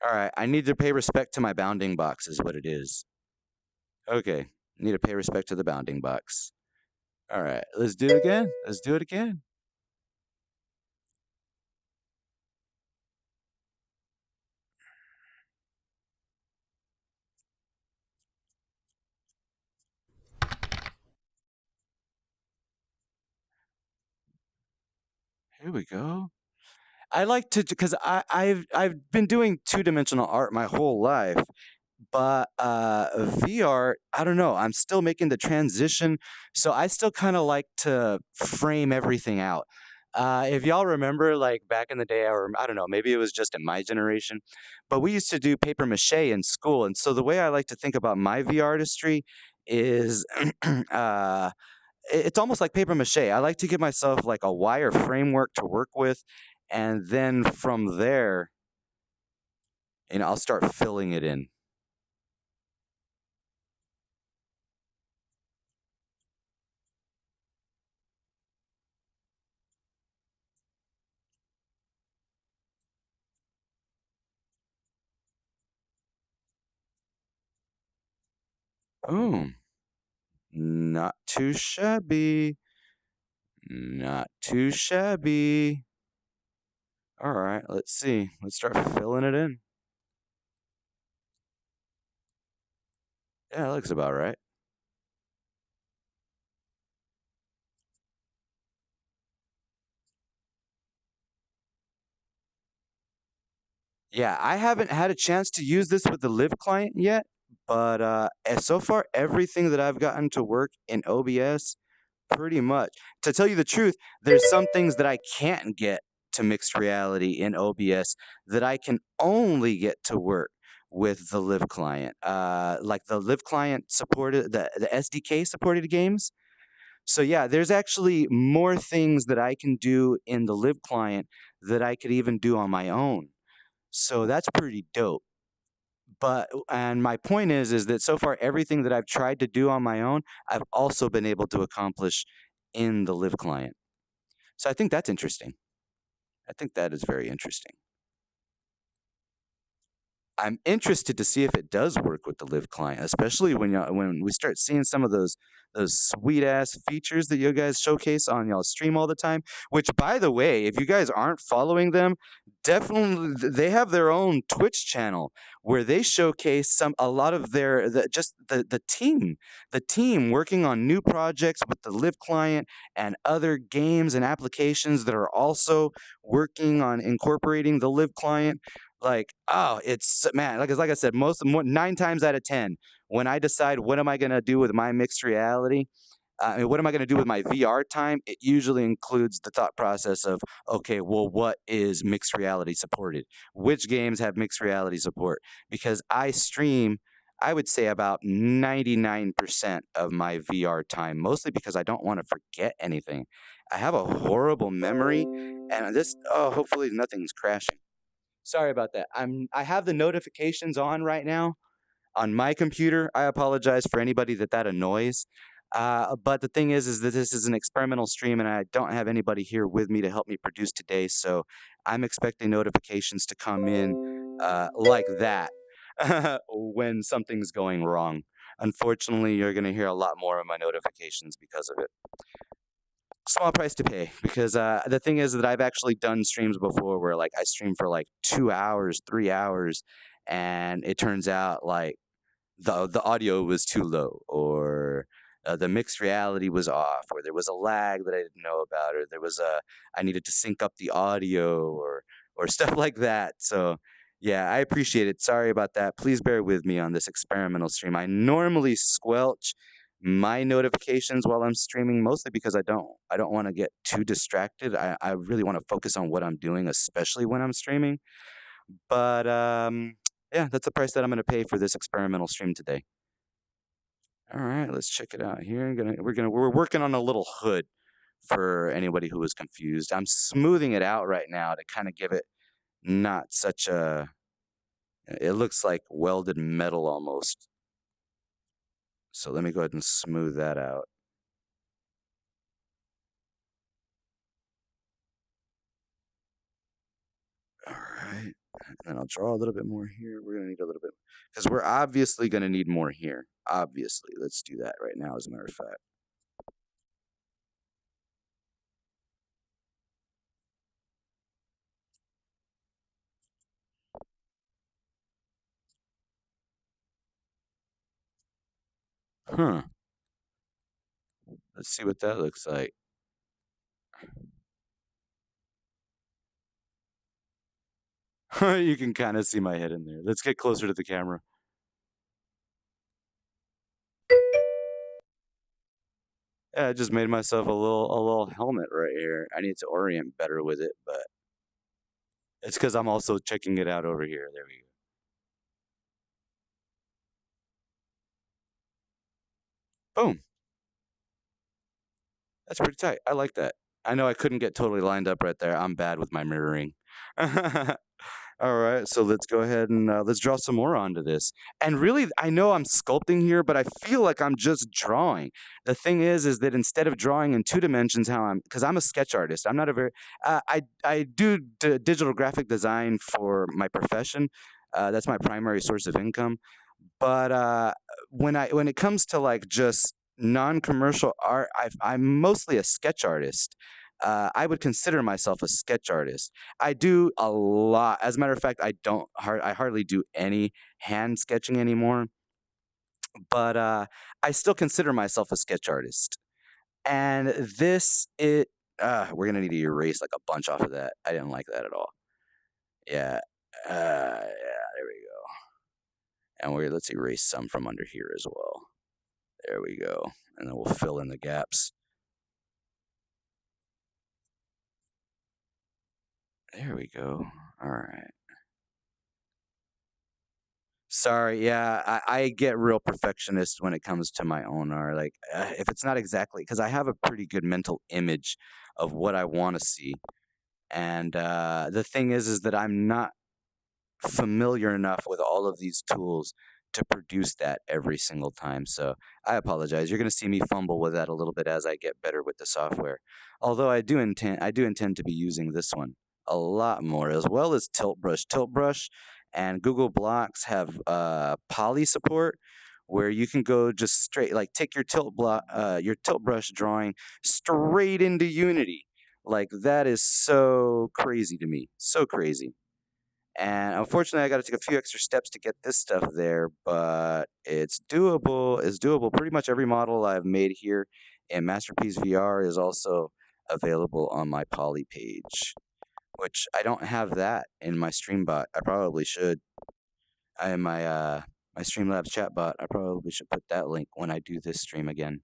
Speaker 1: All right, I need to pay respect to my bounding box is what it is. Okay, need to pay respect to the bounding box. All right, let's do it again. Let's do it again. Here we go. I like to, because I've been doing two-dimensional art my whole life, but VR, I don't know. I'm still making the transition, so I still kind of like to frame everything out. If y'all remember, like back in the day, or I don't know, maybe it was just in my generation, but we used to do paper mache in school, and so the way I like to think about my VR artistry is it's almost like paper mache. I like to give myself like a wire framework to work with, and then from there, I'll start filling it in. Oh, not too shabby. Not too shabby. All right, let's see. Let's start filling it in. Yeah, it looks about right. Yeah, I haven't had a chance to use this with the Live client yet, but so far everything that I've gotten to work in OBS, pretty much. To tell you the truth, there's some things that I can't get to mixed reality in OBS that I can only get to work with the Live client. Like the Live client supported the SDK supported games. So yeah, there's actually more things that I can do in the Live client that I could even do on my own. So that's pretty dope. But and my point is that so far everything that I've tried to do on my own, I've also been able to accomplish in the Live client. So I think that's interesting. I think that is very interesting. I'm interested to see if it does work with the Live client, especially when we start seeing some of those sweet ass features that you guys showcase on y'all stream all the time. Which, by the way, if you guys aren't following them, definitely they have their own Twitch channel where they showcase a lot of the team working on new projects with the Live client and other games and applications that are also working on incorporating the Live client. Like, oh, it's man, like I said, 9 times out of 10, when I decide what am I gonna do with my mixed reality, what am I gonna do with my VR time, it usually includes the thought process of, okay, well, what is mixed reality supported? Which games have mixed reality support? Because I stream I would say about 99% of my VR time, mostly because I don't want to forget anything. I have a horrible memory, and hopefully nothing's crashing. Sorry about that. I have the notifications on right now on my computer. I apologize for anybody that annoys. But the thing is that this is an experimental stream, and I don't have anybody here with me to help me produce today. So I'm expecting notifications to come in like that when something's going wrong. Unfortunately, you're going to hear a lot more of my notifications because of it. Small price to pay, because the thing is that I've actually done streams before where like I stream for like 2 hours, 3 hours, and it turns out like the audio was too low, or the mixed reality was off, or there was a lag that I didn't know about, or I needed to sync up the audio, or stuff like that. So yeah, I appreciate it. Sorry about that. Please bear with me on this experimental stream. I normally squelch my notifications while I'm streaming, mostly because I don't want to get too distracted. I really want to focus on what I'm doing, especially when I'm streaming. But yeah, that's the price that I'm going to pay for this experimental stream today. All right, let's check it out here. We're working on a little hood for anybody who was confused. I'm smoothing it out right now to kind of give it not such a. It looks like welded metal almost. So let me go ahead and smooth that out. All right. And then I'll draw a little bit more here. We're going to need a little bit, because we're obviously going to need more here. Obviously. Let's do that right now, as a matter of fact. Huh. Let's see what that looks like. You can kind of see my head in there. Let's get closer to the camera. Yeah, I just made myself a little helmet right here. I need to orient better with it, but it's because I'm also checking it out over here. There we go. Boom. That's pretty tight. I like that. I know I couldn't get totally lined up right there. I'm bad with my mirroring. All right, so let's go ahead and let's draw some more onto this. And really, I know I'm sculpting here, but I feel like I'm just drawing. The thing is that instead of drawing in 2 dimensions, because I'm a sketch artist. I'm not a very, I do digital graphic design for my profession. That's my primary source of income. But when it comes to like just non-commercial art, I'm mostly a sketch artist. I would consider myself a sketch artist. I do a lot. As a matter of fact, I hardly do any hand sketching anymore. But I still consider myself a sketch artist. And we're gonna need to erase like a bunch off of that. I didn't like that at all. Yeah. Yeah. There we go. And let's erase some from under here as well. There we go. And then we'll fill in the gaps. There we go. All right. Sorry, yeah, I get real perfectionist when it comes to my own art. Like, if it's not exactly, because I have a pretty good mental image of what I want to see, and the thing is that I'm not familiar enough with all of these tools to produce that every single time. So I apologize. You're going to see me fumble with that a little bit as I get better with the software. Although I do intend to be using this one a lot more, as well as Tilt Brush. Tilt Brush and Google Blocks have poly support, where you can go just straight, like take your your Tilt Brush drawing straight into Unity. Like that is so crazy to me. So crazy. And unfortunately, I got to take a few extra steps to get this stuff there, but it's doable. It's doable. Pretty much every model I've made here in Masterpiece VR is also available on my Poly page, which I don't have that in my Streambot. I probably should. I in my Streamlabs chatbot. I probably should put that link when I do this stream again.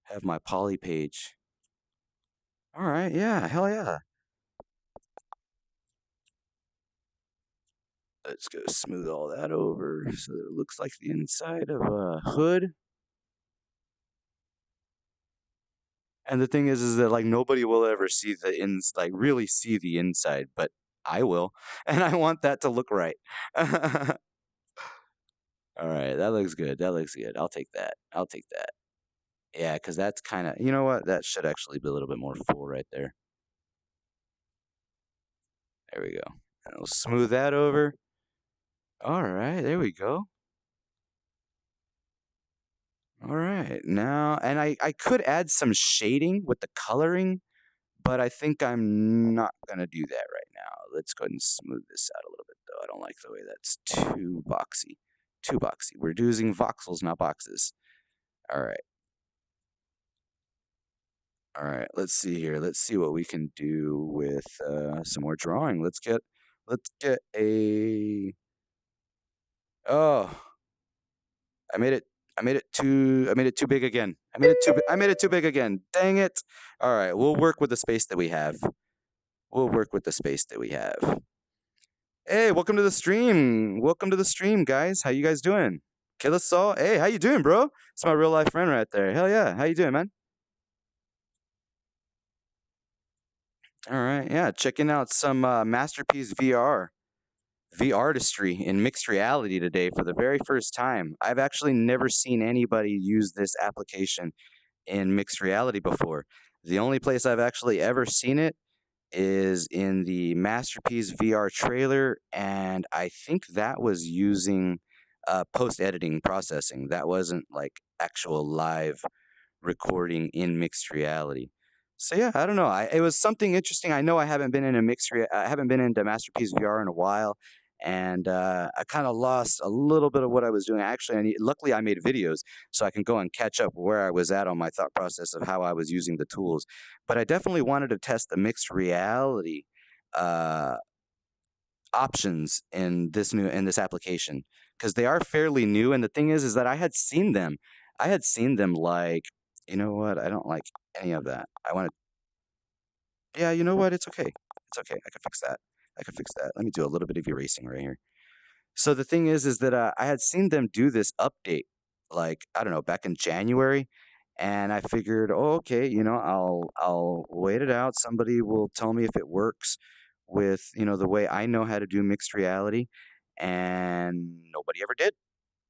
Speaker 1: Have my Poly page. All right, yeah, hell yeah. Let's go smooth all that over so that it looks like the inside of a hood. And the thing is that like nobody will ever see like really see the inside, but I will, and I want that to look right. All right, that looks good. That looks good. I'll take that. I'll take that. Yeah, because that's kind of, you know what? That should actually be a little bit more full right there. There we go. And we'll smooth that over. All right, there we go. All right, now, and I could add some shading with the coloring, but I think I'm not gonna do that right now. Let's go ahead and smooth this out a little bit, though. I don't like the way that's too boxy. Too boxy. We're using voxels, not boxes. All right. All right, let's see here. Let's see what we can do with some more drawing. Let's get a. Oh, I made it. I made it too big again. I made it too big again. Dang it! All right, we'll work with the space that we have. We'll work with the space that we have. Hey, welcome to the stream. Welcome to the stream, guys. How you guys doing? Kill Saul. Hey, how you doing, bro? It's my real life friend right there. Hell yeah. How you doing, man? All right, yeah, checking out some Masterpiece VR, VRtistry in mixed reality today for the very first time. I've actually never seen anybody use this application in mixed reality before. The only place I've actually ever seen it is in the Masterpiece VR trailer, and I think that was using post-editing processing. That wasn't like actual live recording in mixed reality. So yeah, I don't know. It was something interesting. I know I haven't been in I haven't been into Masterpiece VR in a while, and I kind of lost a little bit of what I was doing. Actually, luckily I made videos, so I can go and catch up where I was at on my thought process of how I was using the tools. But I definitely wanted to test the mixed reality uh, options in this application because they are fairly new. And the thing is that I had seen them. I had seen them like, you know what? I don't like any of that. I want to. Yeah, you know what? It's okay. It's okay. I can fix that. I can fix that. Let me do a little bit of erasing right here. So the thing is that I had seen them do this update, like I don't know, back in January, and I figured, oh, okay, I'll wait it out. Somebody will tell me if it works with the way I know how to do mixed reality, and nobody ever did.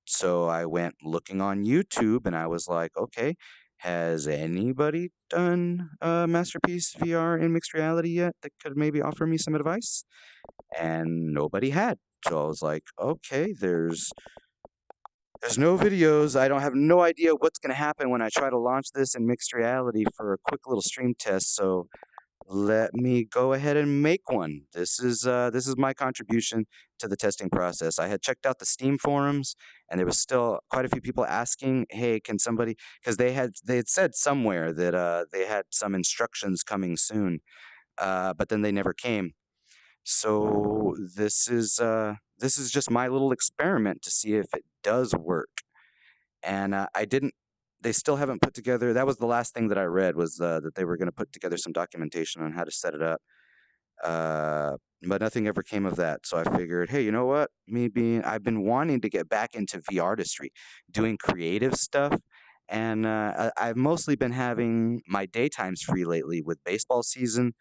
Speaker 1: So I went looking on YouTube, and I was like, okay, has anybody done Masterpiece VR in mixed reality yet that could maybe offer me some advice? And nobody had. So I was like, okay, there's no videos. I don't have no idea what's going to happen when I try to launch this in mixed reality for a quick little stream test. So let me go ahead and make one. This is my contribution to the testing process. I had checked out the Steam forums, and there was still quite a few people asking, "Hey, can somebody?" Because they had said somewhere that they had some instructions coming soon, but then they never came. So this is just my little experiment to see if it does work. And I didn't. They still haven't put together. That was the last thing that I read was that they were going to put together some documentation on how to set it up. But nothing ever came of that. So I figured, hey, you know what? Maybe I've been wanting to get back into VRtistry, doing creative stuff. And I've mostly been having my daytimes free lately with baseball season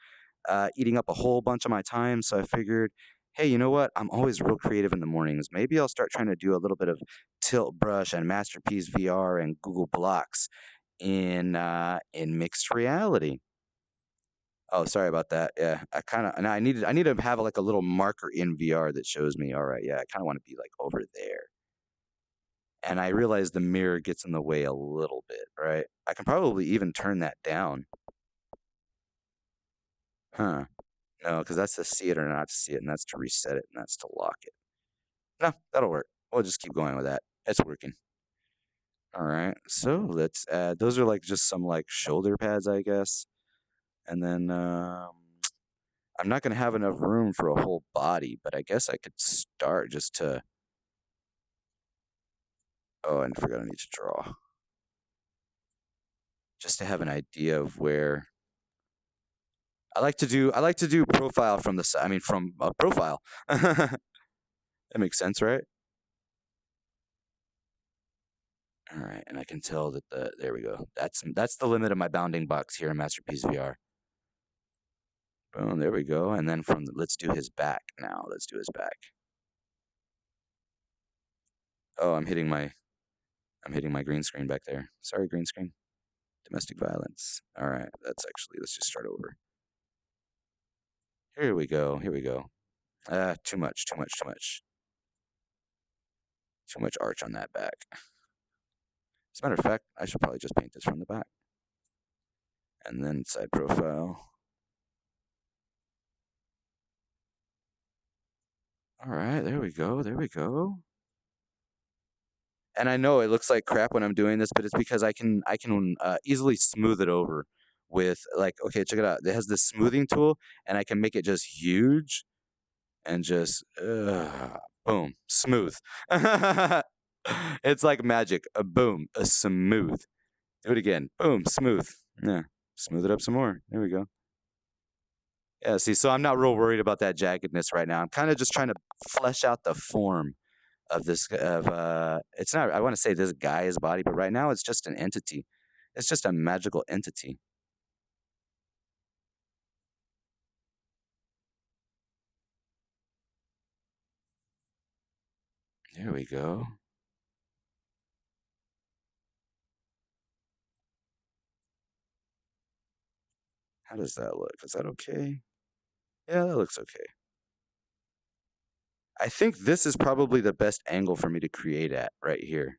Speaker 1: eating up a whole bunch of my time. So I figured, hey, you know what? I'm always real creative in the mornings. Maybe I'll start trying to do a little bit of Tilt Brush and Masterpiece VR and Google Blocks in mixed reality. Oh, sorry about that. Yeah, and I need to have like a little marker in VR that shows me. All right, yeah, I kind of want to be like over there. And I realize the mirror gets in the way a little bit, right? I can probably even turn that down. Huh. No, because that's to see it or not to see it, and that's to reset it, and that's to lock it. No, that'll work. We'll just keep going with that. It's working. All right, so let's add, those are like just some like shoulder pads, I guess. And then I'm not gonna have enough room for a whole body, but I guess I could start just to, oh, I forgot I need to draw. Just to have an idea of where I like to do profile from the side, I mean from a profile. That makes sense, right? All right, and I can tell that there we go. That's the limit of my bounding box here in Masterpiece VR. Boom, there we go. And then let's do his back now. Let's do his back. Oh, I'm hitting my green screen back there. Sorry, green screen. Domestic violence. All right, let's just start over. Here we go. Here we go. Too much, too much, too much. Too much arch on that back. As a matter of fact, I should probably just paint this from the back. And then side profile. All right, there we go. There we go. And I know it looks like crap when I'm doing this, but it's because I can easily smooth it over with like, okay, check it out. It has this smoothing tool, and I can make it just huge and just boom, smooth. It's like magic. A boom, a smooth. Do it again. Boom, smooth. Yeah, smooth it up some more. There we go. Yeah, see, so I'm not real worried about that jaggedness right now. I'm kind of just trying to flesh out the form of this it's not, I want to say this guy's body, but right now it's just an entity. It's just a magical entity. There we go. How does that look? Is that okay? Yeah, that looks okay. I think this is probably the best angle for me to create at right here.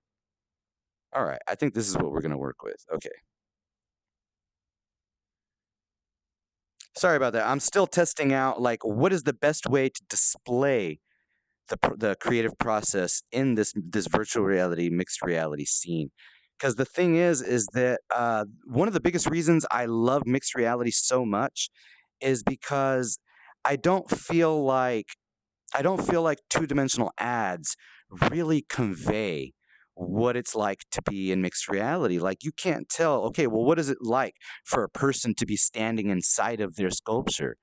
Speaker 1: All right, I think this is what we're going to work with. Okay. Sorry about that. I'm still testing out like what is the best way to display the creative process in this virtual reality mixed reality scene. Because the thing is that one of the biggest reasons I love mixed reality so much is because I don't feel like I don't feel like two-dimensional ads really convey what it's like to be in mixed reality. Like you can't tell, okay, well, what is it like for a person to be standing inside of their sculpture?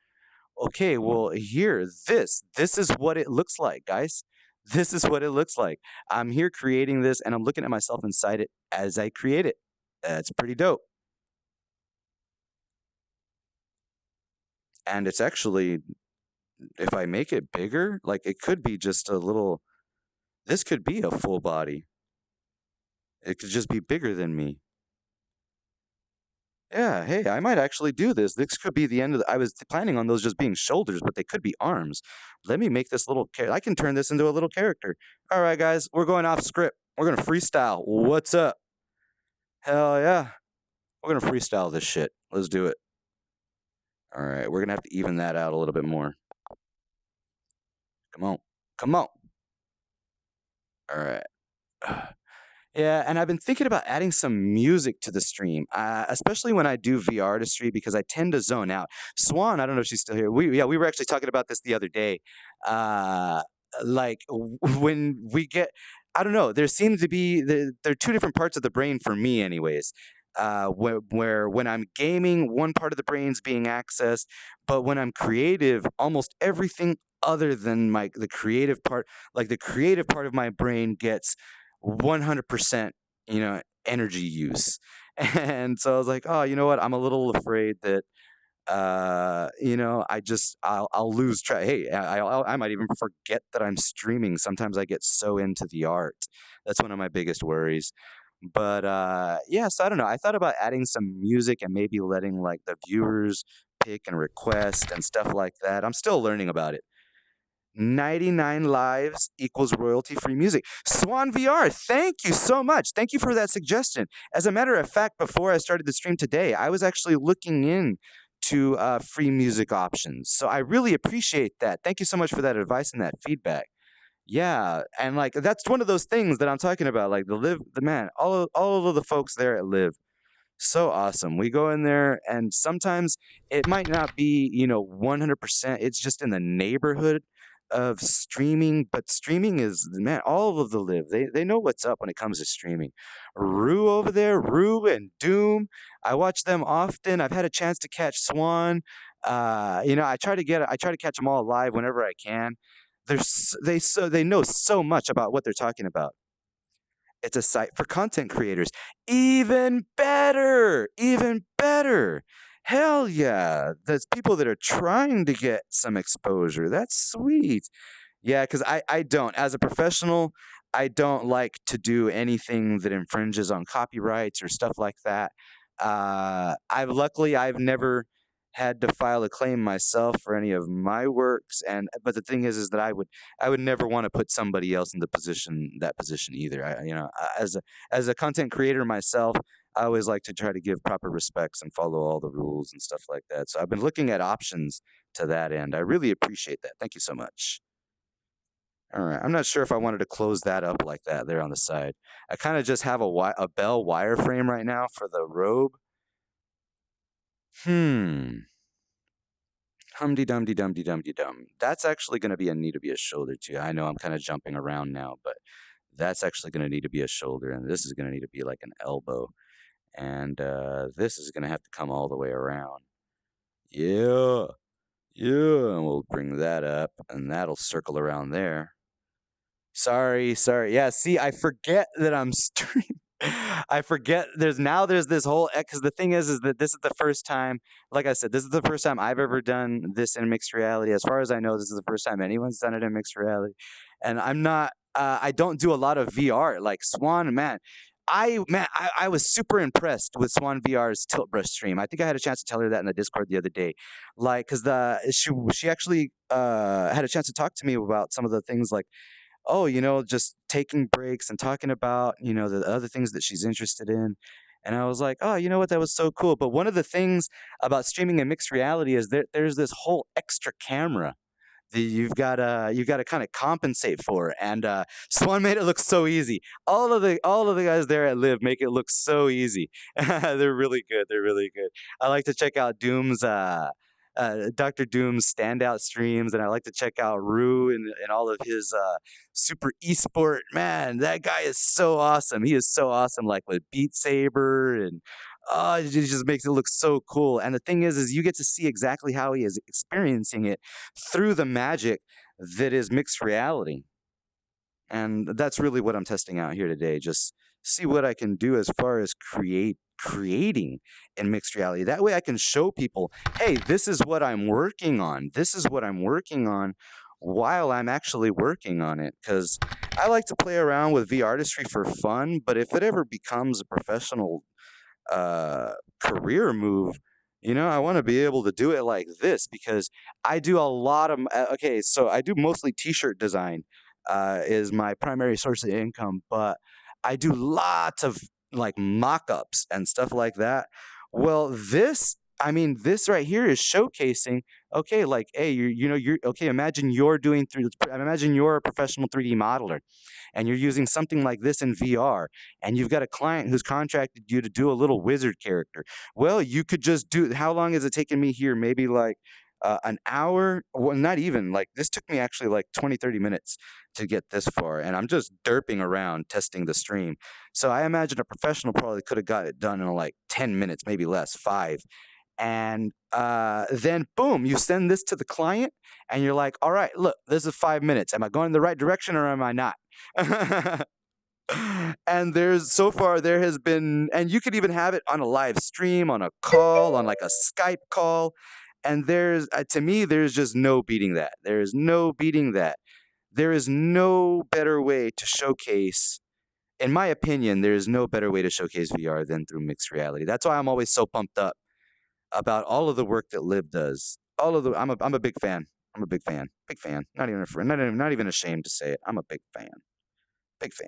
Speaker 1: Okay, well, here, this is what it looks like, guys. This is what it looks like. I'm here creating this and I'm looking at myself inside it as I create it. That's pretty dope. And it's actually, if I make it bigger, like it could be just a little, this could be a full body. It could just be bigger than me. Yeah, hey, I might actually do this. This could be the end of I was planning on those just being shoulders, but they could be arms. Let me make this little I can turn this into a little character. All right, guys, we're going off script. We're gonna freestyle. What's up? Hell yeah. We're gonna freestyle this shit. Let's do it. All right, we're gonna have to even that out a little bit more. Come on. Come on. All right. Yeah, and I've been thinking about adding some music to the stream, especially when I do VRtistry because I tend to zone out. Swan, I don't know if she's still here. We were actually talking about this the other day. Uh, when we get, I don't know. There seems to be there are two different parts of the brain for me, anyways. Where when I'm gaming, one part of the brain's being accessed, but when I'm creative, almost everything other than the creative part, like the creative part of my brain gets 100%, energy use. And so I was like, oh, you know what? I'm a little afraid that, I'll lose track. Hey, I might even forget that I'm streaming. Sometimes I get so into the art. That's one of my biggest worries. But yeah, so I don't know. I thought about adding some music and maybe letting like the viewers pick and request and stuff like that. I'm still learning about it. 99 lives equals royalty-free music. Swan VR, thank you so much. Thank you for that suggestion. As a matter of fact, before I started the stream today, I was actually looking in to free music options. So I really appreciate that. Thank you so much for that advice and that feedback. Yeah, and like that's one of those things that I'm talking about. Like all of the folks there at Live, so awesome. We go in there, and sometimes it might not be 100%. It's just in the neighborhood of streaming, but streaming is man. All of the Live, they know what's up when it comes to streaming. Rue over there, Rue and Doom. I watch them often. I've had a chance to catch Swan. I try to catch them all live whenever I can. they know so much about what they're talking about. It's a site for content creators. Even better, even better. Hell yeah. There's people that are trying to get some exposure. That's sweet. Yeah, because I don't. As a professional, I don't like to do anything that infringes on copyrights or stuff like that. I've never had to file a claim myself for any of my works, and but the thing is that I would never want to put somebody else in that position either. As a content creator myself, I always like to try to give proper respects and follow all the rules and stuff like that. So I've been looking at options to that end. I really appreciate that. Thank you so much. All right. I'm not sure if I wanted to close that up like that there on the side. I kind of just have a bell wireframe right now for the robe. Hmm. Humdy dumdy dumdy dumdy dum. That's actually going to be a need to be a shoulder too. I know I'm kind of jumping around now, but that's actually going to need to be a shoulder, and this is going to need to be like an elbow, and this is going to have to come all the way around. Yeah, yeah, and we'll bring that up, and that'll circle around there. Sorry, sorry. Yeah, see, I forget that I'm streaming. I forget there's this whole because the thing is that this is the first time, like I said, this is the first time I've ever done this in mixed reality. As far as I know, this is the first time anyone's done it in mixed reality. And I'm not I don't do a lot of VR. Like Swan, man, I was super impressed with Swan VR's tilt brush stream. I think I had a chance to tell her that in the Discord the other day. Like, because she actually had a chance to talk to me about some of the things like, oh, just taking breaks and talking about, the other things that she's interested in. And I was like, oh, you know what? That was so cool. But one of the things about streaming in mixed reality is there's this whole extra camera that you've got to kind of compensate for. And Swan made it look so easy. All of the guys there at Live make it look so easy. They're really good. They're really good. I like to check out Dr. Doom's standout streams, and I like to check out Rue and all of his super esport. Man, that guy is so awesome. He is so awesome, like with Beat Saber, and it just makes it look so cool. And the thing is you get to see exactly how he is experiencing it through the magic that is mixed reality. And that's really what I'm testing out here today. Just see what I can do as far as creating in mixed reality. That way I can show people, hey, this is what I'm working on. This is what I'm working on while I'm actually working on it. Because I like to play around with VRtistry for fun, but if it ever becomes a professional career move, I want to be able to do it like this because I do a lot of, okay, so I do mostly t-shirt design is my primary source of income, but I do lots of like mock-ups and stuff like that. Well, this right here is showcasing, okay, like, hey, you're okay. Imagine you're a professional 3D modeler, and you're using something like this in VR, and you've got a client who's contracted you to do a little wizard character. Well, you could just do. How long has it taken me here? Maybe like an hour. Well, not even. Like this took me actually like 20-30 minutes to get this far, and I'm just derping around testing the stream. So I imagine a professional probably could have got it done in like 10 minutes, maybe less, 5. And then boom, you send this to the client, and you're like, all right, look, this is 5 minutes. Am I going in the right direction or am I not? And there has been, and you could even have it on a live stream, on a call, on like a Skype call. And to me, there's just no beating that. There is no beating that. There is no better way to showcase, in my opinion, there is no better way to showcase VR than through mixed reality. That's why I'm always so pumped up about all of the work that Liv does. I'm a big fan. I'm a big fan. Big fan. Not even a friend. Not even ashamed to say it. I'm a big fan. Big fan.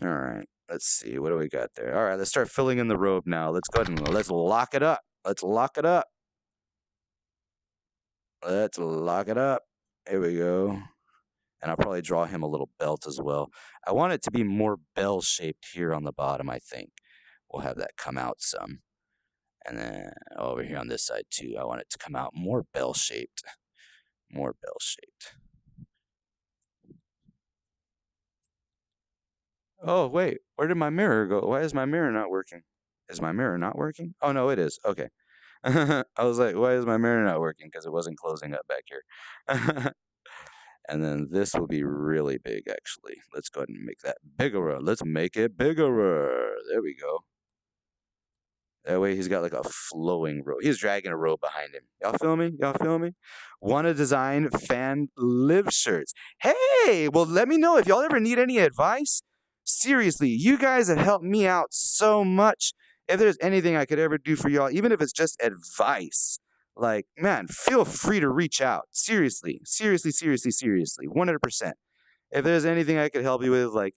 Speaker 1: All right. Let's see. What do we got there? All right. Let's start filling in the robe now. Let's go ahead and let's lock it up. Let's lock it up. Let's lock it up. Here we go. And I'll probably draw him a little belt as well. I want it to be more bell-shaped here on the bottom, I think. We'll have that come out some. And then over here on this side too, I want it to come out more bell-shaped. More bell-shaped. Oh, wait. Where did my mirror go? Why is my mirror not working? Is my mirror not working? Oh, no, it is. Okay. I was like, why is my mirror not working? Because it wasn't closing up back here. And then this will be really big, actually. Let's go ahead and make that bigger. Let's make it bigger. There we go. That way he's got like a flowing robe. He's dragging a robe behind him. Y'all feel me? Y'all feel me? Want to design fan live shirts. Hey, well, let me know if y'all ever need any advice. Seriously, you guys have helped me out so much. If there's anything I could ever do for y'all, even if it's just advice, like, man, feel free to reach out. Seriously, seriously, seriously, seriously, 100%. If there's anything I could help you with, like,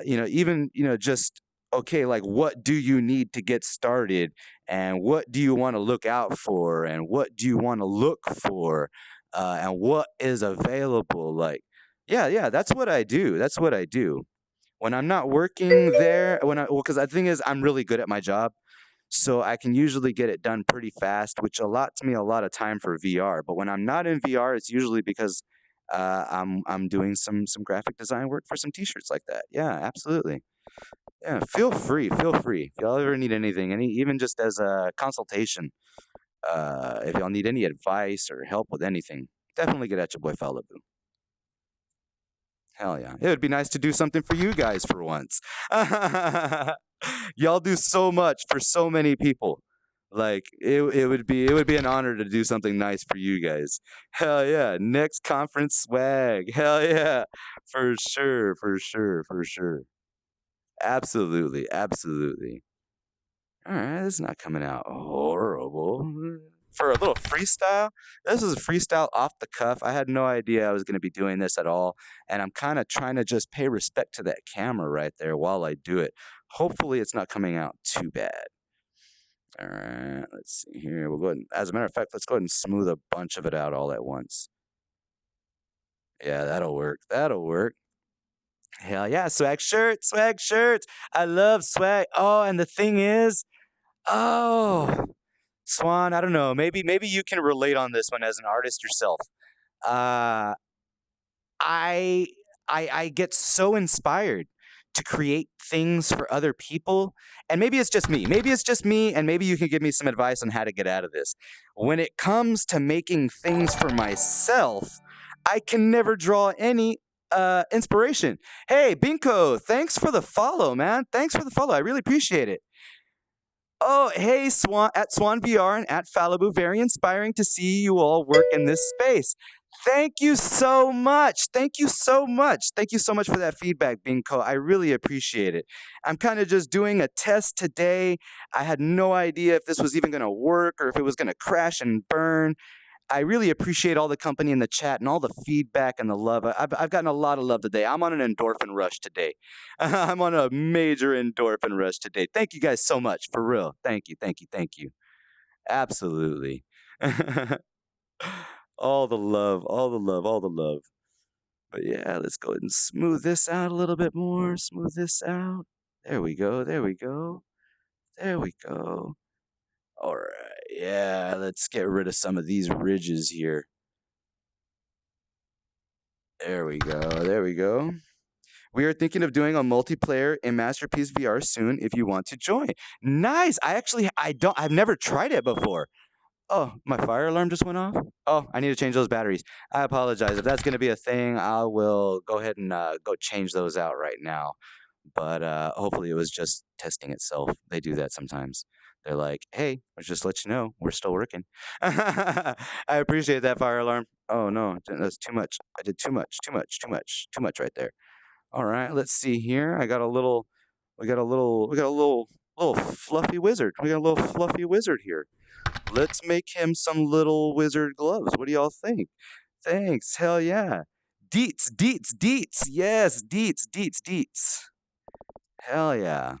Speaker 1: even, just, okay, like, what do you need to get started? And what do you want to look out for? And what do you want to look for? And what is available? Like, yeah, that's what I do. That's what I do. When I'm not working there, because the thing is, I'm really good at my job. So I can usually get it done pretty fast, which allots me a lot of time for VR. But when I'm not in VR, it's usually because I'm doing some graphic design work for some T-shirts like that. Yeah, absolutely. Yeah, feel free, feel free. If y'all ever need anything, even just as a consultation, if y'all need any advice or help with anything, definitely get at your boy Falibu. Hell yeah. It would be nice to do something for you guys for once. Y'all do so much for so many people. Like it would be an honor to do something nice for you guys. Hell yeah. Next conference swag. Hell yeah. For sure, for sure, for sure. Absolutely, absolutely. All right, this is not coming out horrible. For a little freestyle, this is a freestyle off the cuff. I had no idea I was going to be doing this at all, and I'm kind of trying to just pay respect to that camera right there while I do it. Hopefully, it's not coming out too bad. All right, let's see here. We'll go ahead and, as a matter of fact, let's go ahead and smooth a bunch of it out all at once. Yeah, that'll work. That'll work. Hell yeah, swag shirts, swag shirts. I love swag. Oh, and the thing is, oh, Swan, I don't know. Maybe you can relate on this one as an artist yourself. Uh, I I get so inspired to create things for other people, and maybe it's just me. Maybe it's just me, and maybe you can give me some advice on how to get out of this. When it comes to making things for myself, I can never draw any inspiration. Hey, Binko, thanks for the follow, man. Thanks for the follow. I really appreciate it. Oh, hey, Swan at Swan VR and at Falibu. Very inspiring to see you all work in this space. Thank you so much. Thank you so much. Thank you so much for that feedback, Binko. I really appreciate it. I'm kind of just doing a test today. I had no idea if this was even going to work or if it was going to crash and burn. I really appreciate all the company in the chat and all the feedback and the love. I've gotten a lot of love today. I'm on an endorphin rush today. I'm on a major endorphin rush today. Thank you guys so much, for real. Thank you, thank you, thank you. Absolutely. All the love, all the love, all the love. But yeah, let's go ahead and smooth this out a little bit more. Smooth this out. There we go, there we go. There we go. All right, yeah, let's get rid of some of these ridges here. There we go. There we go. We are thinking of doing a multiplayer in Masterpiece VR soon if you want to join. Nice. I've never tried it before. Oh, my fire alarm just went off. Oh, I need to change those batteries. I apologize. If that's going to be a thing, I will go ahead and go change those out right now. But hopefully it was just testing itself. They do that sometimes. They're like, hey, let's just let you know, we're still working. I appreciate that fire alarm. Oh no, that's too much. I did too much, too much, too much, too much right there. All right, let's see here. We got a little fluffy wizard. We got a little fluffy wizard here. Let's make him some little wizard gloves. What do y'all think? Thanks. Hell yeah. Deets, deets, deets. Yes, deets, deets, deets. Hell yeah.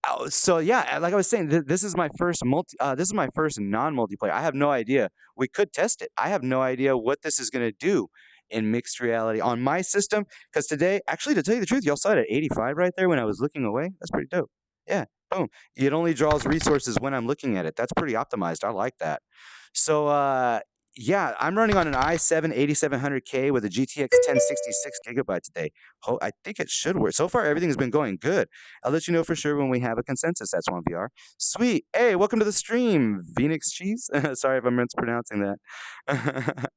Speaker 1: Oh, so yeah, like I was saying, this is my first this is my first non-multiplayer. I have no idea. We could test it. I have no idea what this is gonna do in mixed reality on my system. Because today, actually, to tell you the truth, y'all saw it at 85 right there when I was looking away. That's pretty dope. Yeah, boom. It only draws resources when I'm looking at it. That's pretty optimized. I like that. So yeah, I'm running on an i7 8700K with a GTX 1066 gigabyte today. I think it should work. So far, everything's been going good. I'll let you know for sure when we have a consensus. That's one VR. Sweet. Hey, welcome to the stream, Phoenix Cheese. Sorry if I'm mispronouncing that.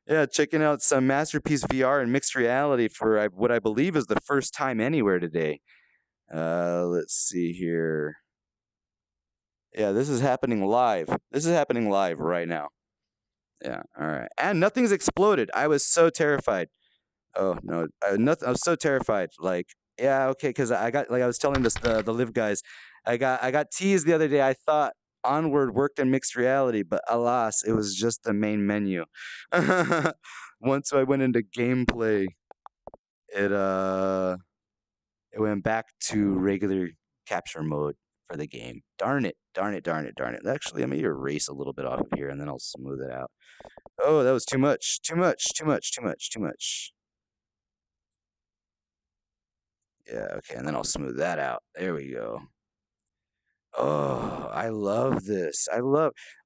Speaker 1: Yeah, checking out some Masterpiece VR and mixed reality for what I believe is the first time anywhere today. Let's see here. Yeah, this is happening live. This is happening live right now. Yeah, all right. And nothing's exploded. I was so terrified. Oh no, nothing. I was so terrified. Like, yeah, okay, because I got like I was telling the live guys, I got teased the other day. I thought Onward worked in mixed reality, but alas, it was just the main menu. Once I went into gameplay, it it went back to regular capture mode for the game. Darn it, darn it, darn it, darn it. Actually, let me erase a little bit off of here and then I'll smooth it out. Oh, that was too much, too much, too much, too much, too much. Yeah, okay, and then I'll smooth that out. There we go. Oh, I love this.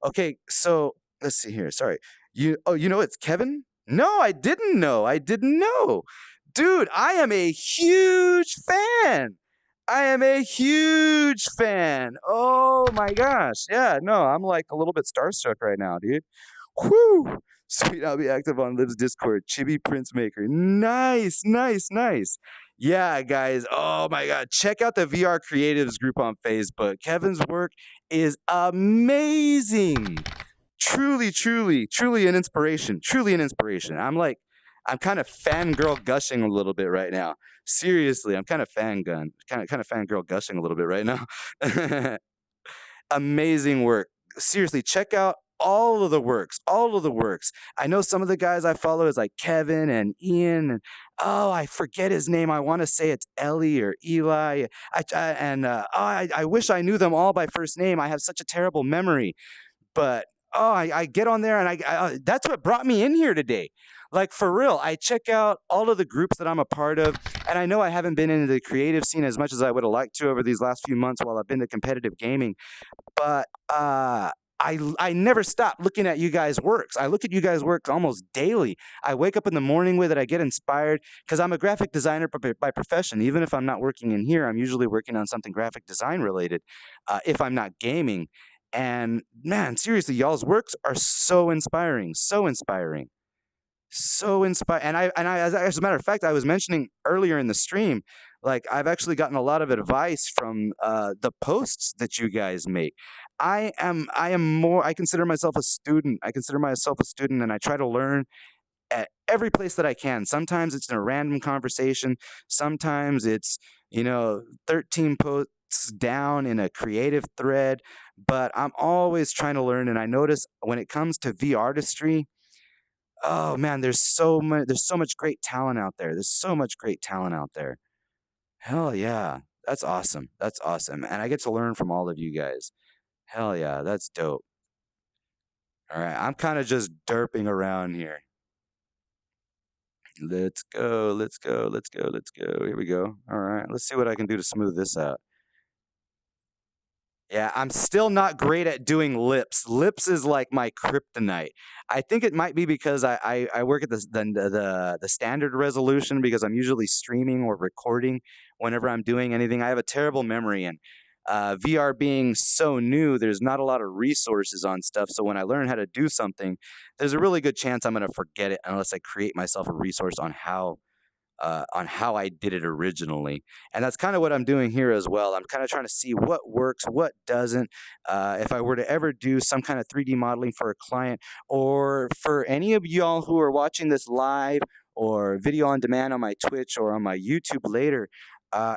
Speaker 1: Okay, so let's see here. Sorry. You know it's Kevin? No, I didn't know. I didn't know. Dude, I am a huge fan. I am a huge fan. Oh my gosh. Yeah, no, I'm like a little bit starstruck right now, dude. Whoo! Sweet, I'll be active on Liv's Discord. Chibi Prince Maker. Nice, nice, nice. Yeah, guys. Oh my God. Check out the VR Creatives group on Facebook. Kevin's work is amazing. Truly, truly, truly an inspiration. Truly an inspiration. I'm kind of fangirl gushing a little bit right now. Seriously, I'm kind of fangirl gushing a little bit right now. Amazing work. Seriously, check out all of the works, all of the works. I know some of the guys I follow is like Kevin and Ian, and oh, I forget his name. I want to say it's Ellie or Eli. I wish I knew them all by first name. I have such a terrible memory, but oh, I get on there and that's what brought me in here today. Like for real, I check out all of the groups that I'm a part of, and I know I haven't been into the creative scene as much as I would have liked to over these last few months while I've been to competitive gaming. But I never stop looking at you guys' works. I look at you guys' work almost daily. I wake up in the morning with it. I get inspired because I'm a graphic designer by profession. Even if I'm not working in here, I'm usually working on something graphic design related. If I'm not gaming, and man, seriously, y'all's works are so inspiring, so inspiring. So inspired, as a matter of fact, I was mentioning earlier in the stream, like I've actually gotten a lot of advice from the posts that you guys make. I consider myself a student. I consider myself a student, and I try to learn at every place that I can. Sometimes it's in a random conversation. Sometimes it's 13 posts down in a creative thread. But I'm always trying to learn, and I notice when it comes to VRtistry. Oh man, there's so much great talent out there. There's so much great talent out there. Hell yeah. That's awesome. That's awesome. And I get to learn from all of you guys. Hell yeah, that's dope. All right, I'm kind of just derping around here. Let's go, let's go, let's go, let's go. Here we go. All right, let's see what I can do to smooth this out. Yeah, I'm still not great at doing lips. Lips is like my kryptonite. I think it might be because I work at the standard resolution because I'm usually streaming or recording whenever I'm doing anything. I have a terrible memory, and VR being so new, there's not a lot of resources on stuff. So when I learn how to do something, there's a really good chance I'm going to forget it unless I create myself a resource on how I did it originally. And that's kind of what I'm doing here as well. I'm kind of trying to see what works, what doesn't. If I were to ever do some kind of 3D modeling for a client, or for any of y'all who are watching this live or video on demand on my Twitch or on my YouTube later,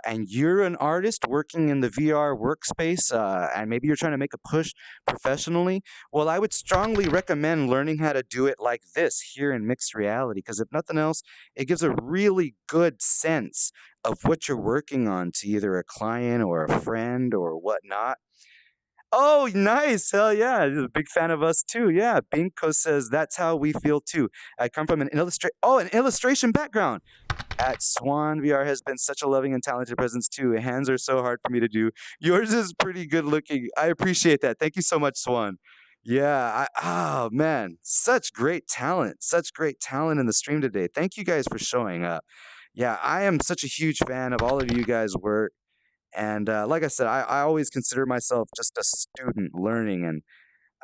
Speaker 1: and you're an artist working in the VR workspace, and maybe you're trying to make a push professionally, well, I would strongly recommend learning how to do it like this here in mixed reality, because if nothing else, it gives a really good sense of what you're working on to either a client or a friend or whatnot. Oh, nice. Hell yeah. He's a big fan of us too. Yeah. Binko says that's how we feel too. I come from an illustration background. At Swan VR has been such a loving and talented presence too. Hands are so hard for me to do. Yours is pretty good looking. I appreciate that. Thank you so much, Swan. Yeah, oh man, such great talent in the stream today. Thank you guys for showing up. Yeah, I am such a huge fan of all of you guys' work. And like I said, I always consider myself just a student learning, and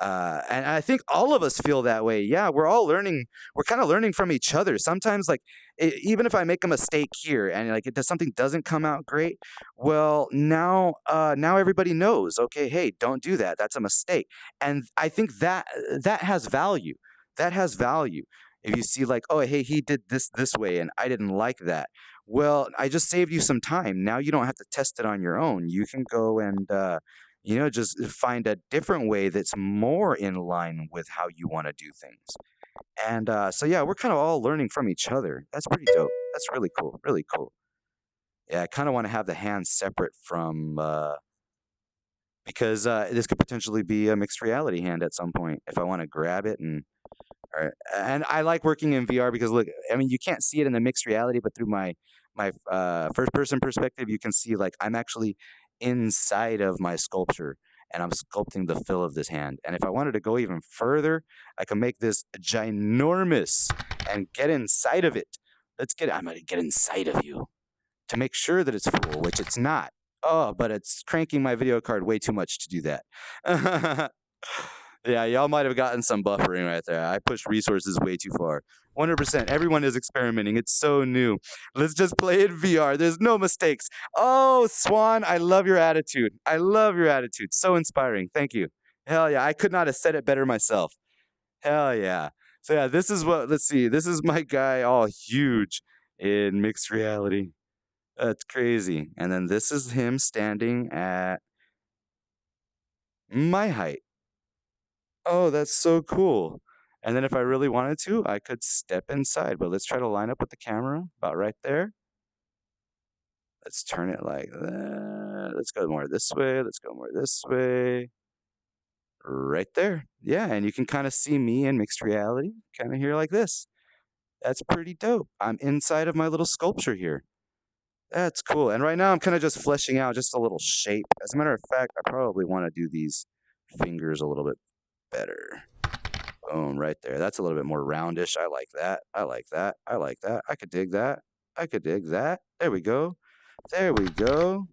Speaker 1: I think all of us feel that way. Yeah, we're all learning. We're kind of learning from each other. Sometimes, like, even if I make a mistake here and like it does something doesn't come out great, well, now everybody knows. Okay, hey, don't do that. That's a mistake. And I think that has value. That has value. If you see, like, oh, hey, he did this way, and I didn't like that. Well, I just saved you some time. Now you don't have to test it on your own. You can go and just find a different way that's more in line with how you want to do things. And so, yeah, we're kind of all learning from each other. That's pretty dope. That's really cool. Really cool. Yeah, I kind of want to have the hands separate from because this could potentially be a mixed reality hand at some point if I want to grab it and I like working in VR because look, I mean, you can't see it in the mixed reality, but through my first person perspective, you can see like I'm actually inside of my sculpture and I'm sculpting the fill of this hand. And if I wanted to go even further, I can make this ginormous and get inside of it. I'm gonna get inside of you to make sure that it's full, which it's not. Oh, but it's cranking my video card way too much to do that. Yeah, y'all might have gotten some buffering right there. I pushed resources way too far. 100%. Everyone is experimenting. It's so new. Let's just play it VR. There's no mistakes. Oh, Swan, I love your attitude. I love your attitude. So inspiring. Thank you. Hell yeah. I could not have said it better myself. Hell yeah. So yeah, let's see. This is my guy all huge in mixed reality. That's crazy. And then this is him standing at my height. Oh, that's so cool. And then if I really wanted to, I could step inside, but let's try to line up with the camera about right there. Let's turn it like that. Let's go more this way. Let's go more this way. Right there. Yeah, and you can kind of see me in mixed reality, kind of here like this. That's pretty dope. I'm inside of my little sculpture here. That's cool. And right now I'm kind of just fleshing out just a little shape. As a matter of fact, I probably want to do these fingers a little bit better. Boom, right there. That's a little bit more roundish. I like that. I like that. I like that. I could dig that. I could dig that. There we go. There we go.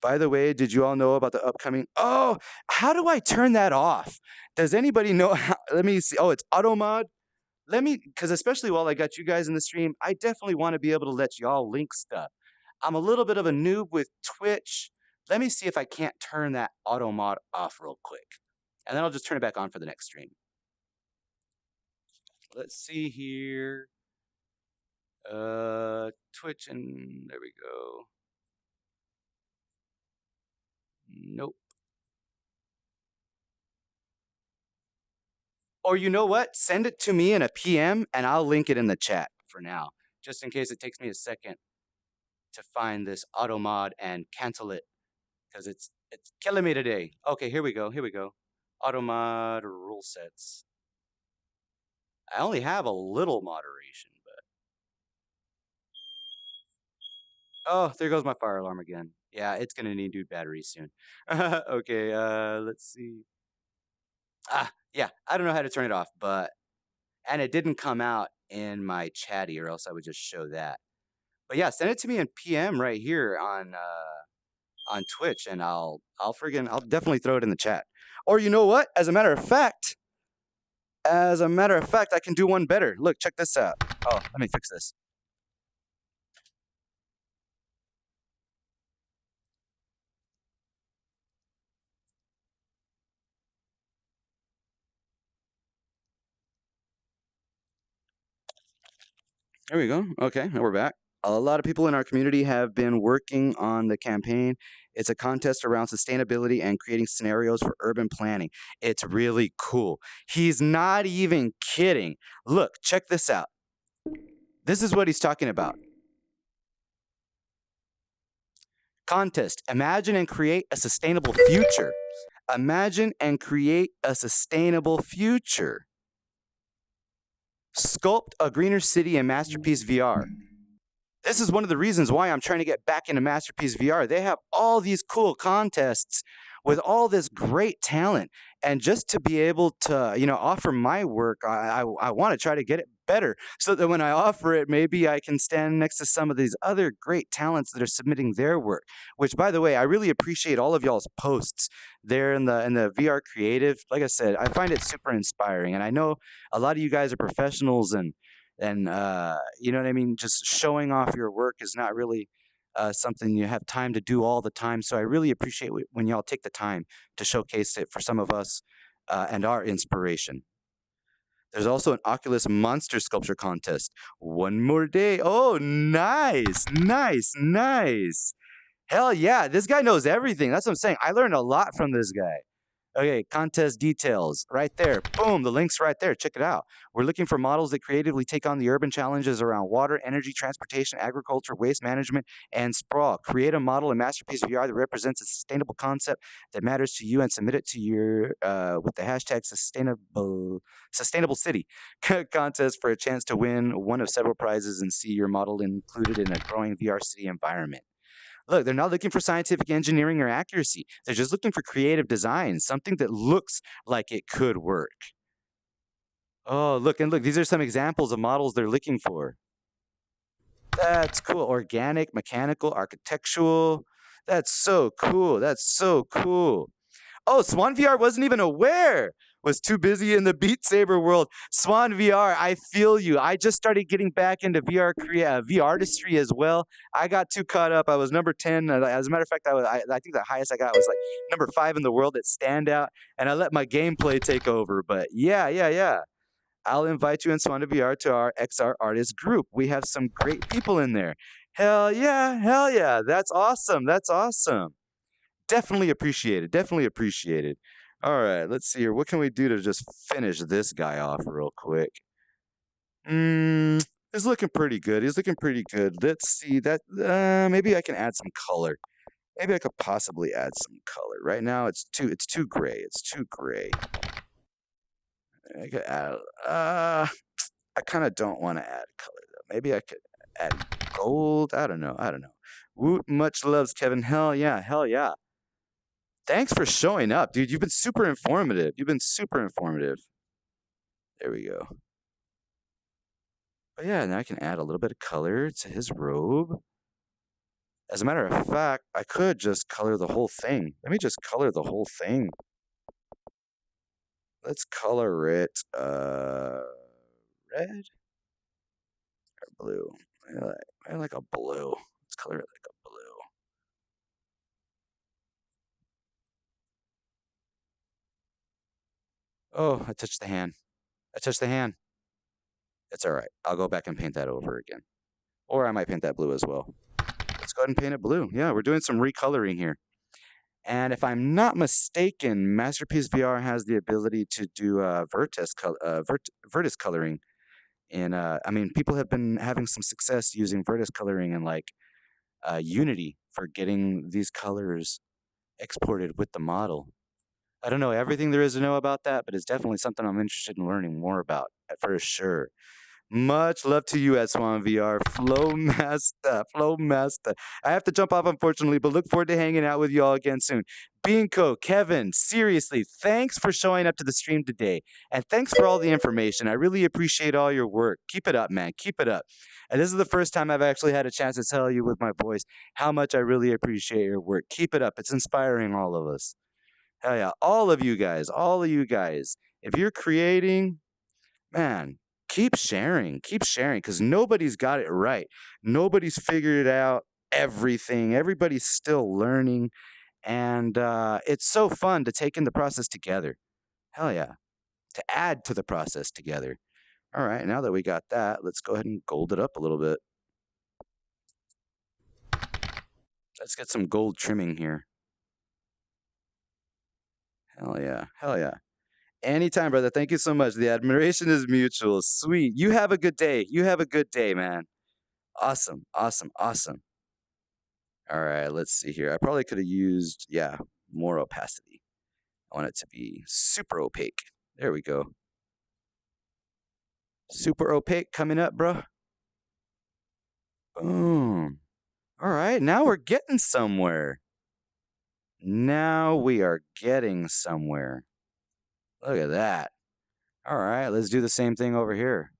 Speaker 1: By the way, did you all know about the upcoming? Oh, how do I turn that off? Does anybody know how? Let me see. Oh, it's auto mod. Because especially while I got you guys in the stream, I definitely want to be able to let y'all link stuff. I'm a little bit of a noob with Twitch. Let me see if I can't turn that auto mod off real quick. And then I'll just turn it back on for the next stream. Let's see here. Twitch, and there we go. Nope. Or you know what? Send it to me in a PM and I'll link it in the chat for now, just in case it takes me a second to find this auto mod and cancel it because it's killing me today. Okay, here we go. Here we go. Auto mod rule sets. I only have a little moderation, but oh, there goes my fire alarm again. Yeah, it's gonna need new batteries soon. Okay, let's see. Yeah, I don't know how to turn it off, and it didn't come out in my chatty, or else I would just show that. But yeah, send it to me in PM right here on Twitch, and I'll definitely throw it in the chat. Or you know what? As a matter of fact, I can do one better. Look, check this out. Oh, let me fix this. There we go. Okay, now we're back. A lot of people in our community have been working on the campaign. It's a contest around sustainability and creating scenarios for urban planning. It's really cool. He's not even kidding. Look, check this out. This is what he's talking about. Contest. Imagine and create a sustainable future. Imagine and create a sustainable future. Sculpt a greener city in MasterpieceVR. This is one of the reasons why I'm trying to get back into Masterpiece VR. They have all these cool contests with all this great talent, and just to be able to, offer my work, I want to try to get it better so that when I offer it, maybe I can stand next to some of these other great talents that are submitting their work. Which, by the way, I really appreciate all of y'all's posts there in the VR creative. Like I said, I find it super inspiring, and I know a lot of you guys are professionals, and you know what I mean. Just showing off your work is not really something you have time to do all the time. So I really appreciate when y'all take the time to showcase it for some of us and our inspiration. There's also an Oculus Monster Sculpture Contest. One more day. Oh, nice, nice, nice. Hell yeah, this guy knows everything. That's what I'm saying. I learned a lot from this guy. Okay, contest details right there. Boom, the link's right there. Check it out. We're looking for models that creatively take on the urban challenges around water, energy, transportation, agriculture, waste management, and sprawl. Create a model in Masterpiece VR that represents a sustainable concept that matters to you and submit it to your with the hashtag sustainable city contest for a chance to win one of several prizes and see your model included in a growing VR city environment. Look, they're not looking for scientific engineering or accuracy. They're just looking for creative design, something that looks like it could work. Oh, look, and look, these are some examples of models they're looking for. That's cool. Organic, mechanical, architectural. That's so cool. That's so cool. Oh, Swan VR wasn't even aware. Was too busy in the Beat Saber world. Swan VR, I feel you. I just started getting back into VRtistry as well. I got too caught up. I was number 10. As a matter of fact, I think the highest I got was like number 5 in the world at standout, and I let my gameplay take over. But yeah, yeah, yeah. I'll invite you and Swan VR to our XR artist group. We have some great people in there. Hell yeah, hell yeah. That's awesome. That's awesome. Definitely appreciated. Definitely appreciated. All right, let's see here. What can we do to just finish this guy off real quick? He's looking pretty good. He's looking pretty good. Let's see that. Maybe I can add some color. Maybe I could possibly add some color. Right now, it's too gray. It's too gray. I could add. I kind of don't want to add color though. Maybe I could add gold. I don't know. I don't know. Woot, much loves, Kevin. Hell yeah. Hell yeah. Thanks for showing up, dude. You've been super informative. You've been super informative. There we go. But yeah, now I can add a little bit of color to his robe. As a matter of fact, I could just color the whole thing. Let me just color the whole thing. Let's color it red or blue. I like a blue. Let's color it like a blue. Oh, I touched the hand. I touched the hand. It's all right. I'll go back and paint that over again. Or I might paint that blue as well. Let's go ahead and paint it blue. Yeah, we're doing some recoloring here. And if I'm not mistaken, Masterpiece VR has the ability to do Vertis coloring. And I mean, people have been having some success using Vertis coloring in like Unity for getting these colors exported with the model. I don't know everything there is to know about that, but it's definitely something I'm interested in learning more about for sure. Much love to you at Swan VR. Flow Master, Flow Master. I have to jump off, unfortunately, but look forward to hanging out with you all again soon. Binko, Kevin, seriously, thanks for showing up to the stream today. And thanks for all the information. I really appreciate all your work. Keep it up, man. Keep it up. And this is the first time I've actually had a chance to tell you with my voice how much I really appreciate your work. Keep it up. It's inspiring all of us. Hell yeah. All of you guys, all of you guys. If you're creating, man, keep sharing, because nobody's got it right. Nobody's figured out everything. Everybody's still learning. And it's so fun to take in the process together. Hell yeah. To add to the process together. All right, now that we got that, let's go ahead and gold it up a little bit. Let's get some gold trimming here. Hell yeah. Hell yeah. Anytime, brother. Thank you so much. The admiration is mutual. Sweet. You have a good day. You have a good day, man. Awesome. Awesome. Awesome. All right, let's see here. I probably could have used, yeah, more opacity. I want it to be super opaque. There we go. Super opaque coming up, bro. Boom. All right, now we're getting somewhere. Now we are getting somewhere. Look at that. All right, let's do the same thing over here.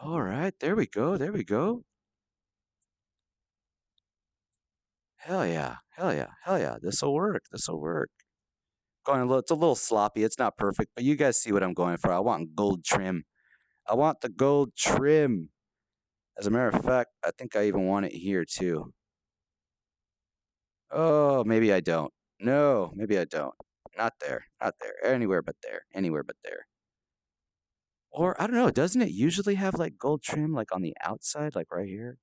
Speaker 1: All right, there we go. There we go. Hell yeah. Hell yeah. Hell yeah. This'll work. This'll work. Going a little, it's a little sloppy. It's not perfect, but you guys see what I'm going for. I want gold trim. I want the gold trim. As a matter of fact, I think I even want it here too. Oh, maybe I don't. No, maybe I don't. Not there. Not there. Anywhere but there. Anywhere but there. Or I don't know, doesn't it usually have like gold trim like on the outside, like right here?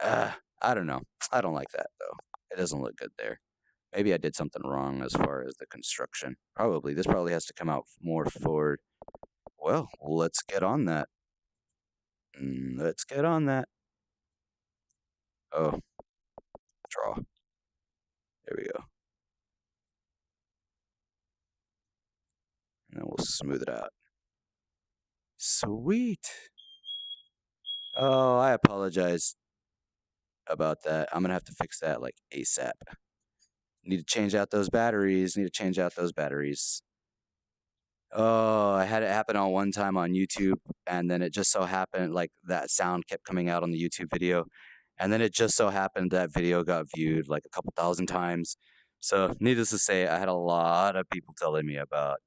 Speaker 1: I don't know. I don't like that though. It doesn't look good there. Maybe I did something wrong as far as the construction. Probably. This probably has to come out more forward. Well, let's get on that. Let's get on that. Oh, draw. There we go. And then we'll smooth it out. Sweet. Oh, I apologize about that. I'm gonna have to fix that like ASAP. Need to change out those batteries. Need to change out those batteries. Oh, I had it happen on one time on YouTube, and then it just so happened like that sound kept coming out on the YouTube video, and then it just so happened that video got viewed like a couple thousand times. So, needless to say, I had a lot of people telling me about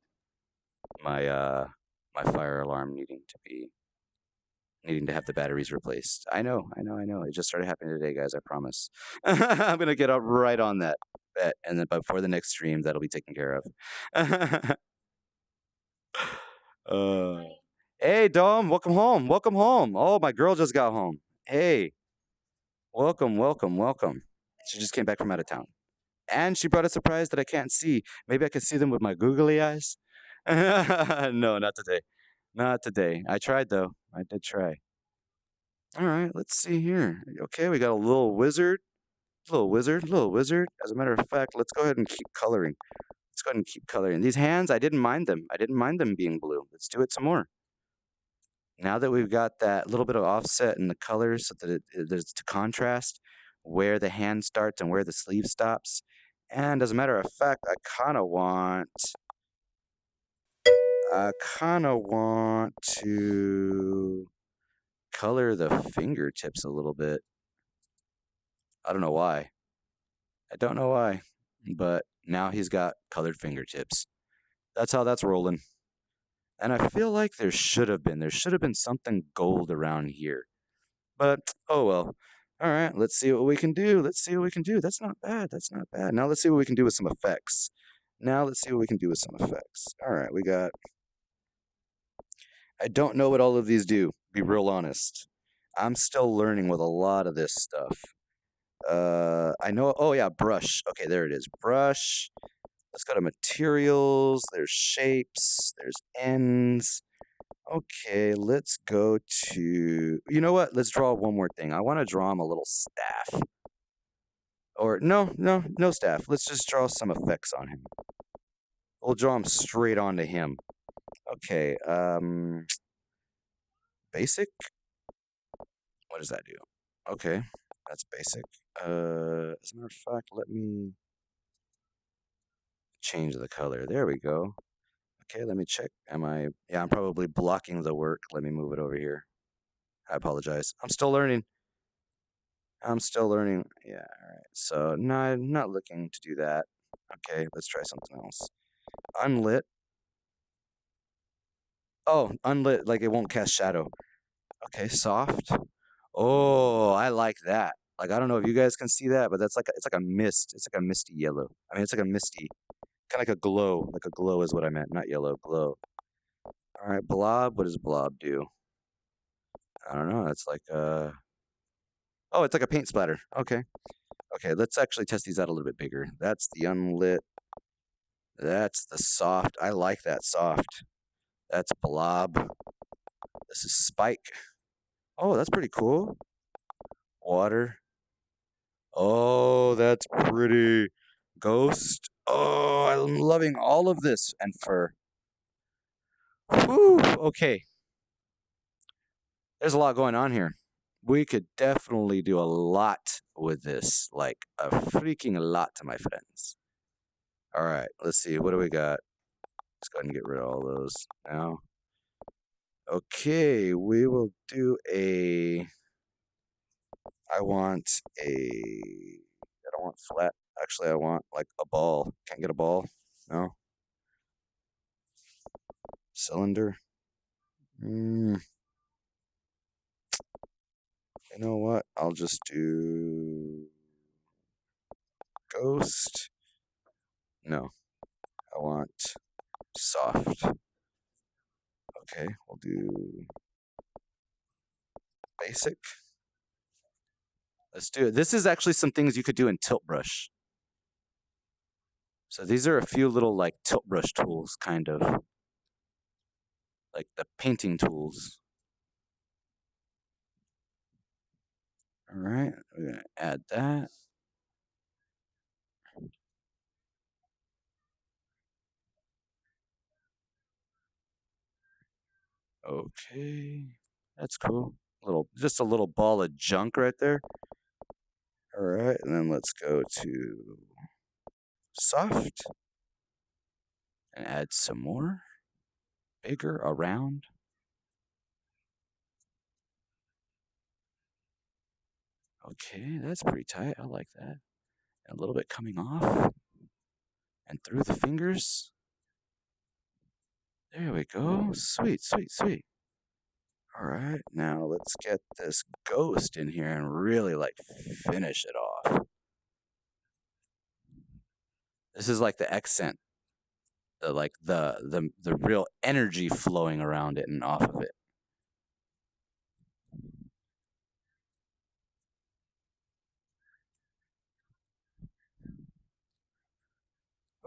Speaker 1: my my fire alarm needing to have the batteries replaced. I know, I know, I know. It just started happening today, guys. I promise. I'm gonna get up right on that bet, and then before the next stream, that'll be taken care of. Uh, hey, Dom, welcome home. Welcome home. Oh, my girl just got home. Hey, welcome, welcome, welcome. She just came back from out of town. And she brought a surprise that I can't see. Maybe I can see them with my googly eyes. No, not today. Not today. I tried, though. I did try. All right, let's see here. Okay, we got a little wizard. Little wizard, little wizard. As a matter of fact, let's go ahead and keep coloring. Let's go ahead and keep coloring. These hands, I didn't mind them. I didn't mind them being blue. Let's do it some more. Now that we've got that little bit of offset in the colors so that there's to contrast where the hand starts and where the sleeve stops. And as a matter of fact, I kind of want to color the fingertips a little bit. I don't know why. I don't know why, but now he's got colored fingertips. That's how that's rolling. And I feel like there should have been something gold around here. But oh well. All right, let's see what we can do. Let's see what we can do. That's not bad. That's not bad. Now let's see what we can do with some effects. Now let's see what we can do with some effects. All right, we got. I don't know what all of these do, be real honest. I'm still learning with a lot of this stuff. I know. Oh yeah, brush. Okay, there it is. Brush. Let's go to materials. There's shapes. There's ends. Okay, let's go to, you know what? Let's draw one more thing. I want to draw him a little staff. Or no staff. Let's just draw some effects on him. We'll draw him straight onto him. Okay, basic? What does that do? Okay, that's basic. As a matter of fact, let me change the color. There we go. Okay, let me check. Yeah, I'm probably blocking the work. Let me move it over here. I apologize. I'm still learning. I'm still learning. Yeah, all right. So, no, I'm not looking to do that. Okay, let's try something else. Unlit. Oh, unlit, like it won't cast shadow. Okay, soft. Oh, I like that. Like, I don't know if you guys can see that, but it's like a mist. It's like a misty yellow. I mean, it's like a misty, kind of like a glow. Like a glow is what I meant, not yellow, glow. All right, blob. What does blob do? I don't know. It's like oh, it's like a paint splatter. Okay. Okay, let's actually test these out a little bit bigger. That's the unlit. That's the soft. I like that soft. That's blob. This is spike. Oh, that's pretty cool. Water. Oh, that's pretty. Ghost. Oh, I'm loving all of this. And fur. Whew, okay. There's a lot going on here. We could definitely do a lot with this. Like a freaking lot, my friends. All right, let's see. What do we got? Let's go ahead and get rid of all those now. Okay, we will do a... I want a... I don't want flat. Actually, I want like a ball. Can't get a ball. No. Cylinder. You know what? I'll just do ghost. No, I want soft. Okay, we'll do basic. Let's do it. This is actually some things you could do in tilt brush. So these are a few little like tilt brush tools, kind of like the painting tools. All right, we're gonna add that. Okay, that's cool. Just a little ball of junk right there. All right, and then let's go to soft and add some more, bigger, around. Okay, that's pretty tight. I like that. And a little bit coming off and through the fingers. There we go. Sweet, sweet, sweet. All right, now let's get this ghost in here and really like finish it off. This is like the accent, the real energy flowing around it and off of it.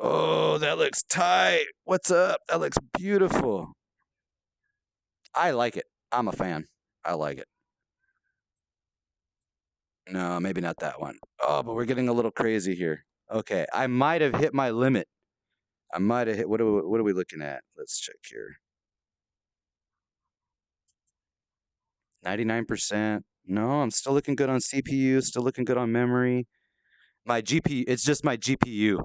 Speaker 1: Oh, that looks tight. What's up? That looks beautiful. I like it. I'm a fan. I like it. No, maybe not that one. Oh, but we're getting a little crazy here. Okay, I might have hit my limit. I might have hit. What are we looking at? Let's check here. 99%. No, I'm still looking good on CPU. Still looking good on memory. My GPU. It's just my GPU.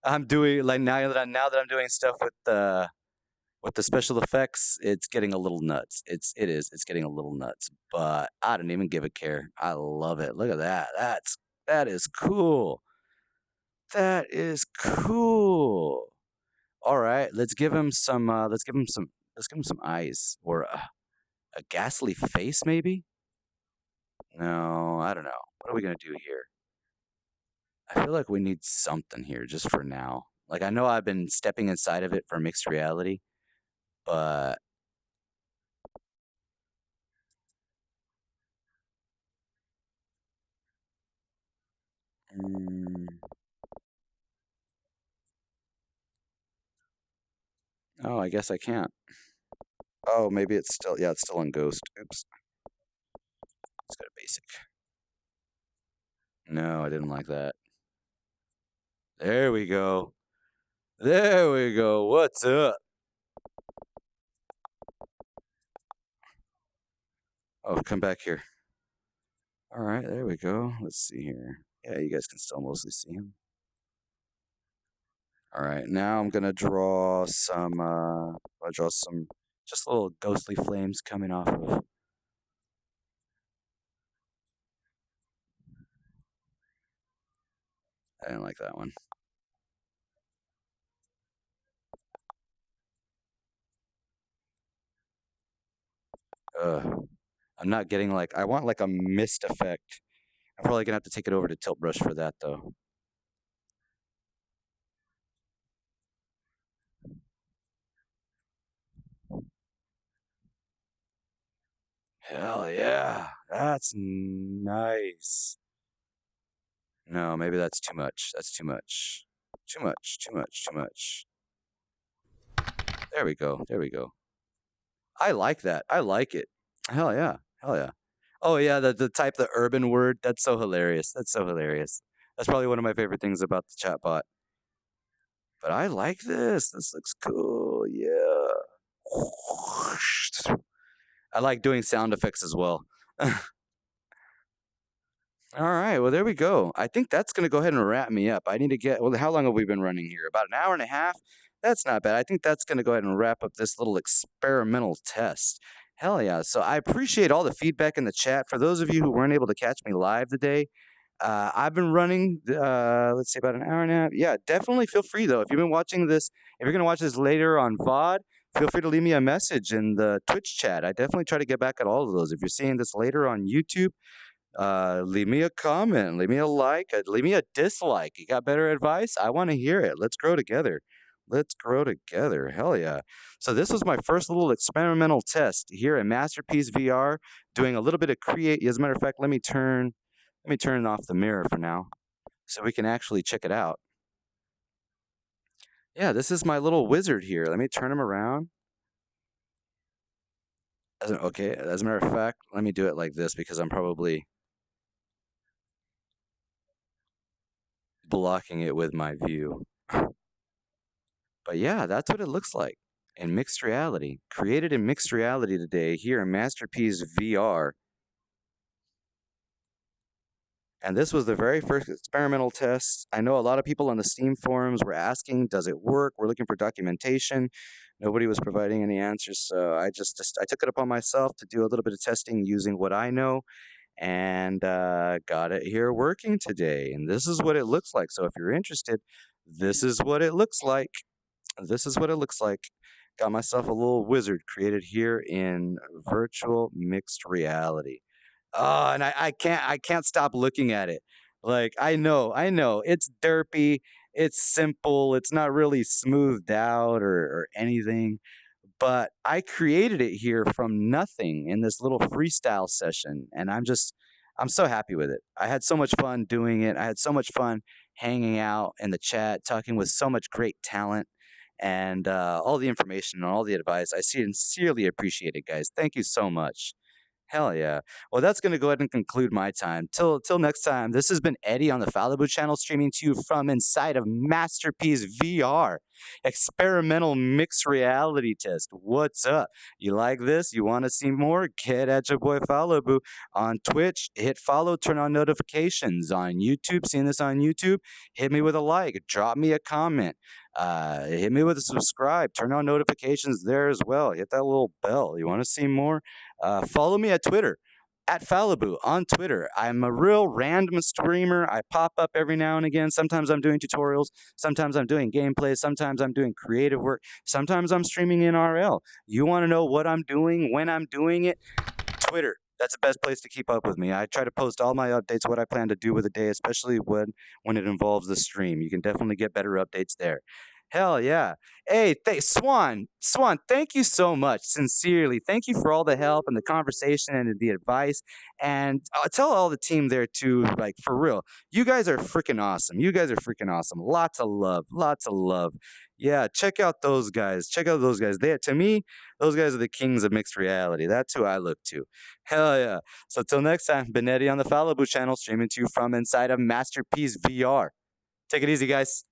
Speaker 1: I'm doing like now that I'm doing stuff with the special effects. It's getting a little nuts. It's getting a little nuts. But I don't even give a care. I love it. Look at that. That is cool. That is cool. All right, let's give him some. Let's give him some eyes or a ghastly face, maybe. No, I don't know. What are we gonna do here? I feel like we need something here just for now. Like I know I've been stepping inside of it for mixed reality, but mm, oh, I guess I can't. Oh, maybe it's still it's still on ghost. Oops. Let's go to basic. No, I didn't like that. There we go. There we go. What's up? Oh, come back here. All right, there we go. Let's see here. Yeah, you guys can still mostly see him. All right, now I'm gonna draw some. I'll draw some just little ghostly flames coming off of. I didn't like that one. I'm not getting like I want like a mist effect. I'm probably gonna have to take it over to tilt brush for that though. Hell yeah, that's nice. No, maybe that's too much. That's too much. Too much. Too much. Too much. There we go. There we go. I like that. I like it. Hell yeah. Hell yeah. Oh yeah, the type the urban word. That's so hilarious. That's so hilarious. That's probably one of my favorite things about the chatbot. But I like this. This looks cool. Yeah. I like doing sound effects as well. All right, well, there we go. I think that's going to go ahead and wrap me up. I need to get, well, how long have we been running here? About an hour and a half? That's not bad. I think that's going to go ahead and wrap up this little experimental test. Hell yeah. So I appreciate all the feedback in the chat. For those of you who weren't able to catch me live today, I've been running, let's say about an hour and a half. Yeah, definitely feel free though. If you've been watching this, if you're going to watch this later on VOD, feel free to leave me a message in the Twitch chat. I definitely try to get back at all of those. If you're seeing this later on YouTube, leave me a comment, leave me a like, leave me a dislike. You got better advice? I want to hear it. Let's grow together. Let's grow together. Hell yeah. So this was my first little experimental test here at Masterpiece VR, doing a little bit of create. As a matter of fact, let me turn off the mirror for now so we can actually check it out. Yeah, this is my little wizard here. Let me turn him around. Okay, as a matter of fact, let me do it like this because I'm probably blocking it with my view. But yeah, that's what it looks like in mixed reality. Created in mixed reality today here in Masterpiece VR. And this was the very first experimental test. I know a lot of people on the Steam forums were asking, does it work? We're looking for documentation. Nobody was providing any answers. So I I took it upon myself to do a little bit of testing using what I know and got it here working today. And this is what it looks like. So if you're interested, this is what it looks like. This is what it looks like. Got myself a little wizard created here in virtual mixed reality. Oh, and I can't stop looking at it. Like I know. It's derpy, it's simple, it's not really smoothed out or anything. But I created it here from nothing in this little freestyle session, and I'm so happy with it. I had so much fun doing it. I had so much fun hanging out in the chat, talking with so much great talent, and all the information and all the advice. I sincerely appreciate it, guys. Thank you so much. Hell yeah. Well, that's going to go ahead and conclude my time. Till next time, this has been Eddie on the Falibu channel, streaming to you from inside of Masterpiece VR. Experimental mixed reality test. What's up? You like this? You want to see more? Get at your boy Falibu on Twitch. Hit follow, turn on notifications on YouTube. Seeing this on YouTube? Hit me with a like. Drop me a comment. Hit me with a subscribe. Turn on notifications there as well. Hit that little bell. You want to see more? Follow me at Twitter, at Falibu on Twitter. I'm a real random streamer. I pop up every now and again. Sometimes I'm doing tutorials. Sometimes I'm doing gameplay. Sometimes I'm doing creative work. Sometimes I'm streaming in RL. You want to know what I'm doing, when I'm doing it? Twitter. That's the best place to keep up with me. I try to post all my updates, what I plan to do with the day, especially when it involves the stream. You can definitely get better updates there. Hell yeah. Hey, Swan, thank you so much. Sincerely. Thank you for all the help and the conversation and the advice. And I'll tell all the team there too, like for real. You guys are freaking awesome. You guys are freaking awesome. Lots of love. Lots of love. Yeah, check out those guys. Check out those guys. To me, those guys are the kings of mixed reality. That's who I look to. Hell yeah. So till next time, Benetti on the Falibu channel, streaming to you from inside of Masterpiece VR. Take it easy, guys.